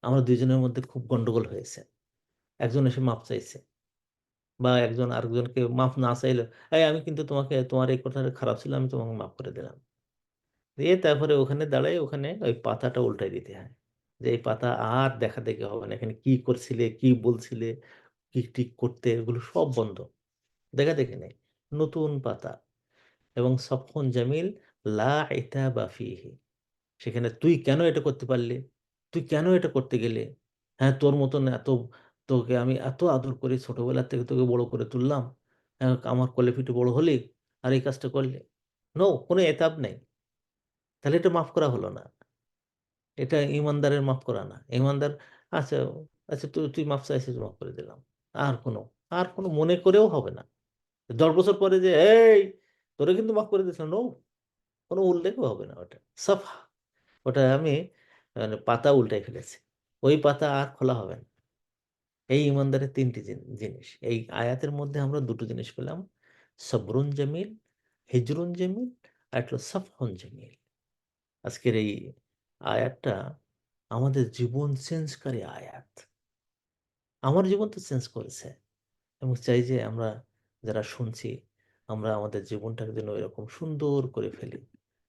আমরা দুইজনের মধ্যে খুব গন্ডগোল হয়েছে, একজন এসে মাপ চাইছে, বা একজন আরেকজনকে মাফ না চাইলে, এই আমি কিন্তু তোমাকে, তোমার এই কথাটা খারাপ ছিল, আমি তোমাকে মাফ করে দিলাম, দিয়ে তারপরে ওখানে দাঁড়াই, ওখানে ওই পাতাটা উল্টাই দিতে হয়, যে এই পাতা আর দেখা দেখি হবে না, এখানে কি করছিলে, কি বলছিলে, কি ঠিক করতে, এগুলো সব বন্ধ, দেখা দেখি নেই, নতুন পাতা। এবং সফন জামিল, লা ইতাবা ফিহি, সেখানে তুই কেন এটা করতে পারলি, তুই কেন এটা করতে গেলে, হ্যাঁ তোর মতন এত, তোকে আমি এত আদর করে ছোটবেলা থেকে তোকে বড় করে তুললাম, হ্যাঁ, আমার কোলে পিঠে বড় হলি, আর এই কাজটা করলে, নো, কোনো এতাব নেই, তাহলে এটা মাফ করা হলো না, এটা ইমানদারের মাফ করা না। ইমানদার, আচ্ছা, আচ্ছা তুই তুই মাফ চাইছিস, মাফ করে দিলাম, আর কোনো, আর কোনো মনে করেও হবে না, 10 বছর পরে যে এই তোরে কিন্তু মাফ করে দিয়েছিলাম, নো, কোনো উল্লেখও হবে না, ওটা সাফা, ওটা আমি মানে পাতা উল্টাই ফেলেছি, ওই পাতা আর খোলা হবে না। এই ইমানদারের 3টি জিনিস, এই আয়াতের মধ্যে আমরা দুটো জিনিস পেলাম: সবরুন জামিল, হিজরুন জামিল, আর একটা সাফহুন জামিল। আজকের এই আয়াতটা আমাদের জীবন চেঞ্জকারী আয়াত, আমার জীবন তো চেঞ্জ করেছে, এবং চাই যে আমরা যারা শুনছি, আমরা আমাদের জীবনটাকে যেন এরকম সুন্দর করে ফেলি।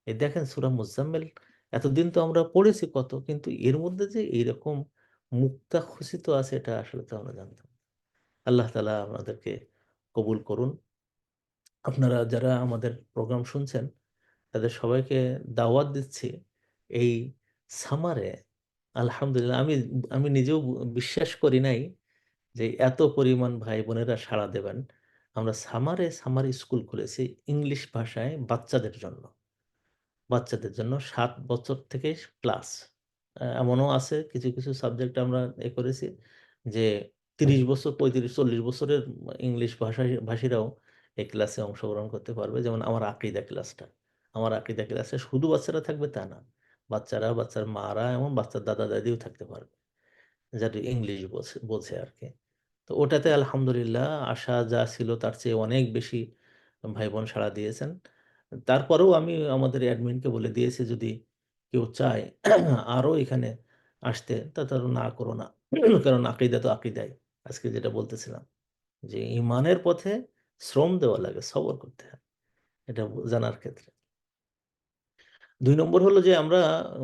এই দেখেন সূরা মুজাম্মিল, এতদিন তো আমরা পড়েছি কত, কিন্তু এর মধ্যে যে এইরকম মুক্তা খচিত আছে, এটা আসলে তো আমরা জানতাম না। আল্লাহ তাআলা আমাদেরকে কবুল করুন। আপনারা যারা আমাদের প্রোগ্রাম শুনছেন, তাদের সবাইকে দাওয়াত দিচ্ছি এই সামারে। আলহামদুলিল্লাহ, আমি আমি নিজেও বিশ্বাস করি নাই যে এত পরিমাণ ভাই বোনেরা সাড়া দেবেন। আমরা সামার স্কুল খুলেছি ইংলিশ ভাষায় বাচ্চাদের জন্য, 7 বছর থেকে প্লাস। এমনও আছে কিছু কিছু সাবজেক্ট আমরা করেছি যে 30 বছর, 35, 40 বছরের ইংলিশ ভাষীরাও এই ক্লাসে অংশগ্রহণ করতে পারবে। যেমন আমার আকীদা ক্লাসটা, আমার আকীদা ক্লাসে শুধু বাচ্চারা থাকবে তা না, বাচ্চারা, বাচ্চার মারা, এবং বাচ্চার দাদা দাদিও থাকতে পারবে, যারা ইংলিশ বোঝে বোঝে আর কি। তো ওটাতে আলহামদুলিল্লাহ আশা যা ছিল তার চেয়ে অনেক বেশি ভাই বোন সাড়া দিয়েছেন। তারপরেও আমি আমাদের অ্যাডমিনকে বলে দিয়েছি, যদি কেউ চায় আরও এখানে আসতে, তা তারা না করো না। কারণ আকীদা তো আকীদাই, আজকে যেটা বলতেছিলাম, যে ইমানের পথে শ্রম দেওয়া লাগে, সবর করতে হয়, এটা জানার ক্ষেত্রে। 2 নম্বর হলো যে আমরা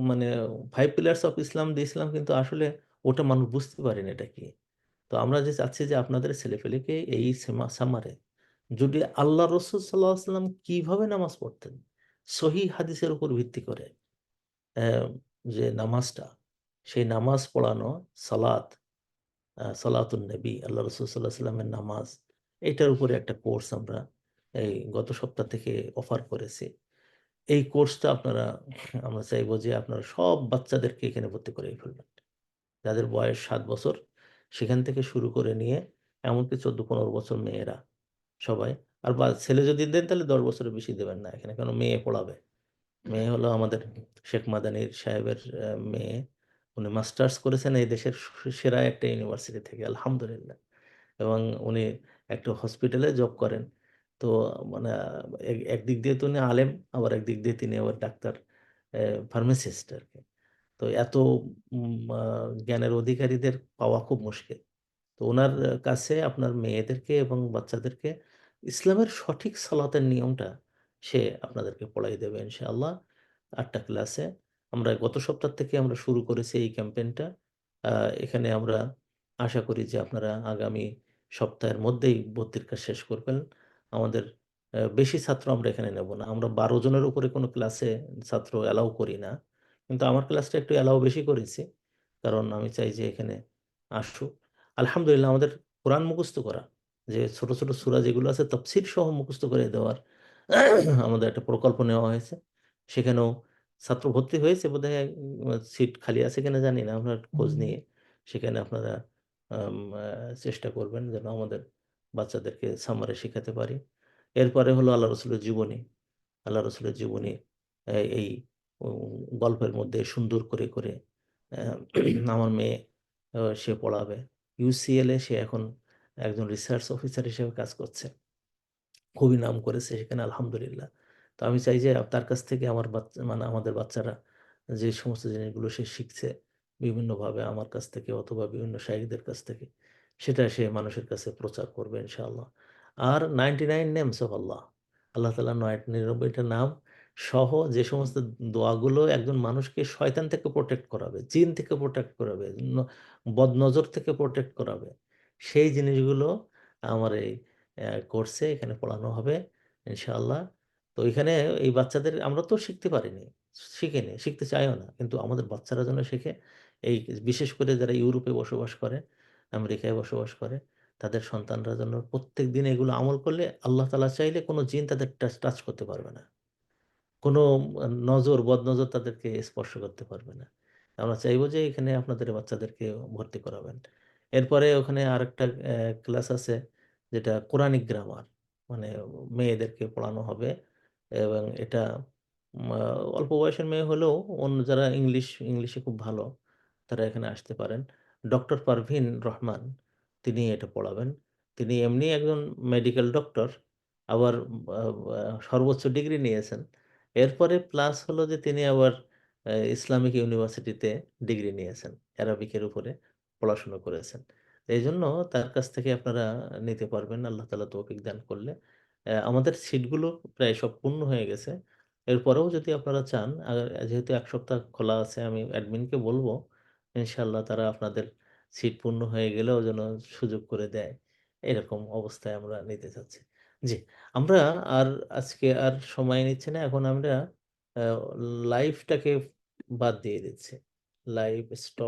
মানে 5 পিলার্স অফ ইসলাম দিয়েছিলাম, কিন্তু আসলে ওটা মানুষ বুঝতে পারেন এটা কি। তো আমরা যে চাচ্ছি যে আপনাদের ছেলেপেলেকে এই সামারে যদি আল্লাহ রসুল সাল্লাহ সাল্লাম কিভাবে নামাজ পড়তেন, সহি হাদিসের উপর ভিত্তি করে, আহ, যে নামাজটা, সেই নামাজ পড়ানো, সালাত, সালাতুন নবী, আল্লাহ রসুল সাল্লাহ সাল্লামের নামাজ, এটার উপরে একটা কোর্স আমরা এই গত সপ্তাহ থেকে অফার করেছি। এই কোর্সটা আপনারা, আমরা চাইবো যে আপনারা সব বাচ্চাদেরকে এখানে ভর্তি করে ফেলবেন, যাদের বয়স 7 বছর, সেখান থেকে শুরু করে নিয়ে এমনকি 14-15 বছর মেয়েরা সবাই। আর বা ছেলে যদি দেন তাহলে 10 বছরের বেশি দেবেন না এখানে, কেন মেয়ে পড়াবে। মেয়ে হলো আমাদের শেখ মাদানির সাহেবের মেয়ে, উনি মাস্টার্স করেছেন এই দেশের সেরা একটা ইউনিভার্সিটি থেকে, আলহামদুলিল্লাহ। এবং উনি একটা হসপিটালে জব করেন। তো মানে একদিক দিয়ে তো উনি আলেম, আবার একদিক দিয়ে তিনি আবার ডাক্তার, ফার্মাসিস্ট আর কি। তো এত জ্ঞানের অধিকারীদের পাওয়া খুব মুশকিল। তো ওনার কাছে আপনার মেয়েদেরকে এবং বাচ্চাদেরকে ইসলামের সঠিক সালাতের নিয়মটা সে আপনাদেরকে পড়াই দেবে ইনশাআল্লাহ। 8টা ক্লাসে আমরা গত সপ্তাহ থেকে আমরা শুরু করেছি এই ক্যাম্পেইনটা। এখানে আমরা আশা করি যে আপনারা আগামী সপ্তাহের মধ্যেই ভর্তির কাজ শেষ করবেন। আমাদের বেশি ছাত্র আমরা এখানে নেব না, আমরা 12 জনের উপরে কোনো ক্লাসে ছাত্র অ্যালাউ করি না, কিন্তু আমার ক্লাসটা একটু অ্যালাউ বেশি করেছি, কারণ আমি চাই যে এখানে আসুক। আলহামদুলিল্লাহ, আমাদের কোরআন মুখস্থ করা, যে ছোট ছোট সূরা যেগুলো আছে তাফসীর সহ মুখস্থ করে দেওয়ার আমাদের একটা প্রকল্প নেওয়া হয়েছে। সেখানেও ছাত্র ভর্তি হয়েছে বোধহয়, সিট খালি আছে কিনা জানি না, আপনার খোঁজ নিয়ে সেখানে আপনারা চেষ্টা করবেন যেন আমাদের বাচ্চাদেরকে সামারে শেখাতে পারি। এরপরে হলো আল্লাহ রসুলের জীবনী, আল্লাহ রসুলের জীবনী এই গল্পের মধ্যে সুন্দর করে আমার মেয়ে সে পড়াবে। ইউসিএল-এ সে এখন একজন রিসার্চ অফিসার হিসেবে কাজ করছে। খুবই নাম করেছে সেখানে, আলহামদুলিল্লাহ। তো আমি চাই যে তার কাছ থেকে আমার মানে আমাদের বাচ্চারা যে সমস্ত জিনিসগুলো সে শিখছে বিভিন্নভাবে আমার কাছ থেকে অথবা বিভিন্ন শায়খদের কাছ থেকে, সেটা সে মানুষের কাছে প্রচার করবে ইনশাআল্লাহ। আর 99 নেমস অফ আল্লাহ, আল্লাহ তাআলার 99টা নাম সহ যে সমস্ত দোয়াগুলো একজন মানুষকে শয়তান থেকে প্রোটেক্ট করাবে, জিন থেকে প্রোটেক্ট করাবে, বদনজর থেকে প্রোটেক্ট করাবে, সেই জিনিসগুলো আমার এই কোর্সে এখানে পড়ানো হবে ইনশাআল্লাহ। তো এখানে এই বাচ্চাদের আমরা তো শিখতে পারিনি, শিখিনি, শিখতে চাইও না। কিন্তু আমাদের বাচ্চারা যেন শেখে, এই বিশেষ করে যারা ইউরোপে বসবাস করে, আমেরিকায় বসবাস করে, তাদের সন্তানরা যেন প্রত্যেকদিন এগুলো আমল করলে আল্লাহ তাআলা চাইলে কোনো জিন তাদের টাচ করতে পারবে না। কোনো বদনজর তাদেরকে স্পর্শ করতে পারবে না। আমরা চাইবো যে এখানে আপনাদের বাচ্চাদেরকে ভর্তি করাবেন। এরপরে ওখানে আরেকটা ক্লাস আছে যেটা কোরআনিক গ্রামার, মানে মেয়েদেরকে পড়ানো হবে এবং এটা অল্প বয়সের মেয়ে হলেও অন্য যারা ইংলিশে খুব ভালো তারা এখানে আসতে পারেন। ডক্টর পারভীন রহমান তিনি এটা পড়াবেন। তিনি এমনি একজন মেডিকেল ডক্টর, আবার আ আ সর্বোচ্চ ডিগ্রি নিয়েছেন। এরপরে প্লাস হলো যে তিনি আবার ইসলামিক ইউনিভার্সিটিতে ডিগ্রি নিয়েছেন। অ্যারাবিকের উপরে পড়াশোনা করেছেন। এইজন্য তার কাছ থেকে আপনারা নিতে পারবেন আল্লাহ তাআলা তৌফিক দান করলে। আমাদের সিটগুলো প্রায় সব পূর্ণ হয়ে গেছে। এরপরেও যদি আপনারা চান, যেহেতু ১ সপ্তাহ খোলা আছে, আমি অ্যাডমিনকে বলব ইনশাআল্লাহ তারা আপনাদের সিট পূর্ণ হয়ে গেলেও যেন সুযোগ করে দেয়। এরকম অবস্থায় আমরা নিতে চাচ্ছি। জি, আমরা আর আজকে আর সময় নিচ্ছি না। এখন আমরা আ লাইভটাকে বাদ দিয়ে দিচ্ছি। Live stop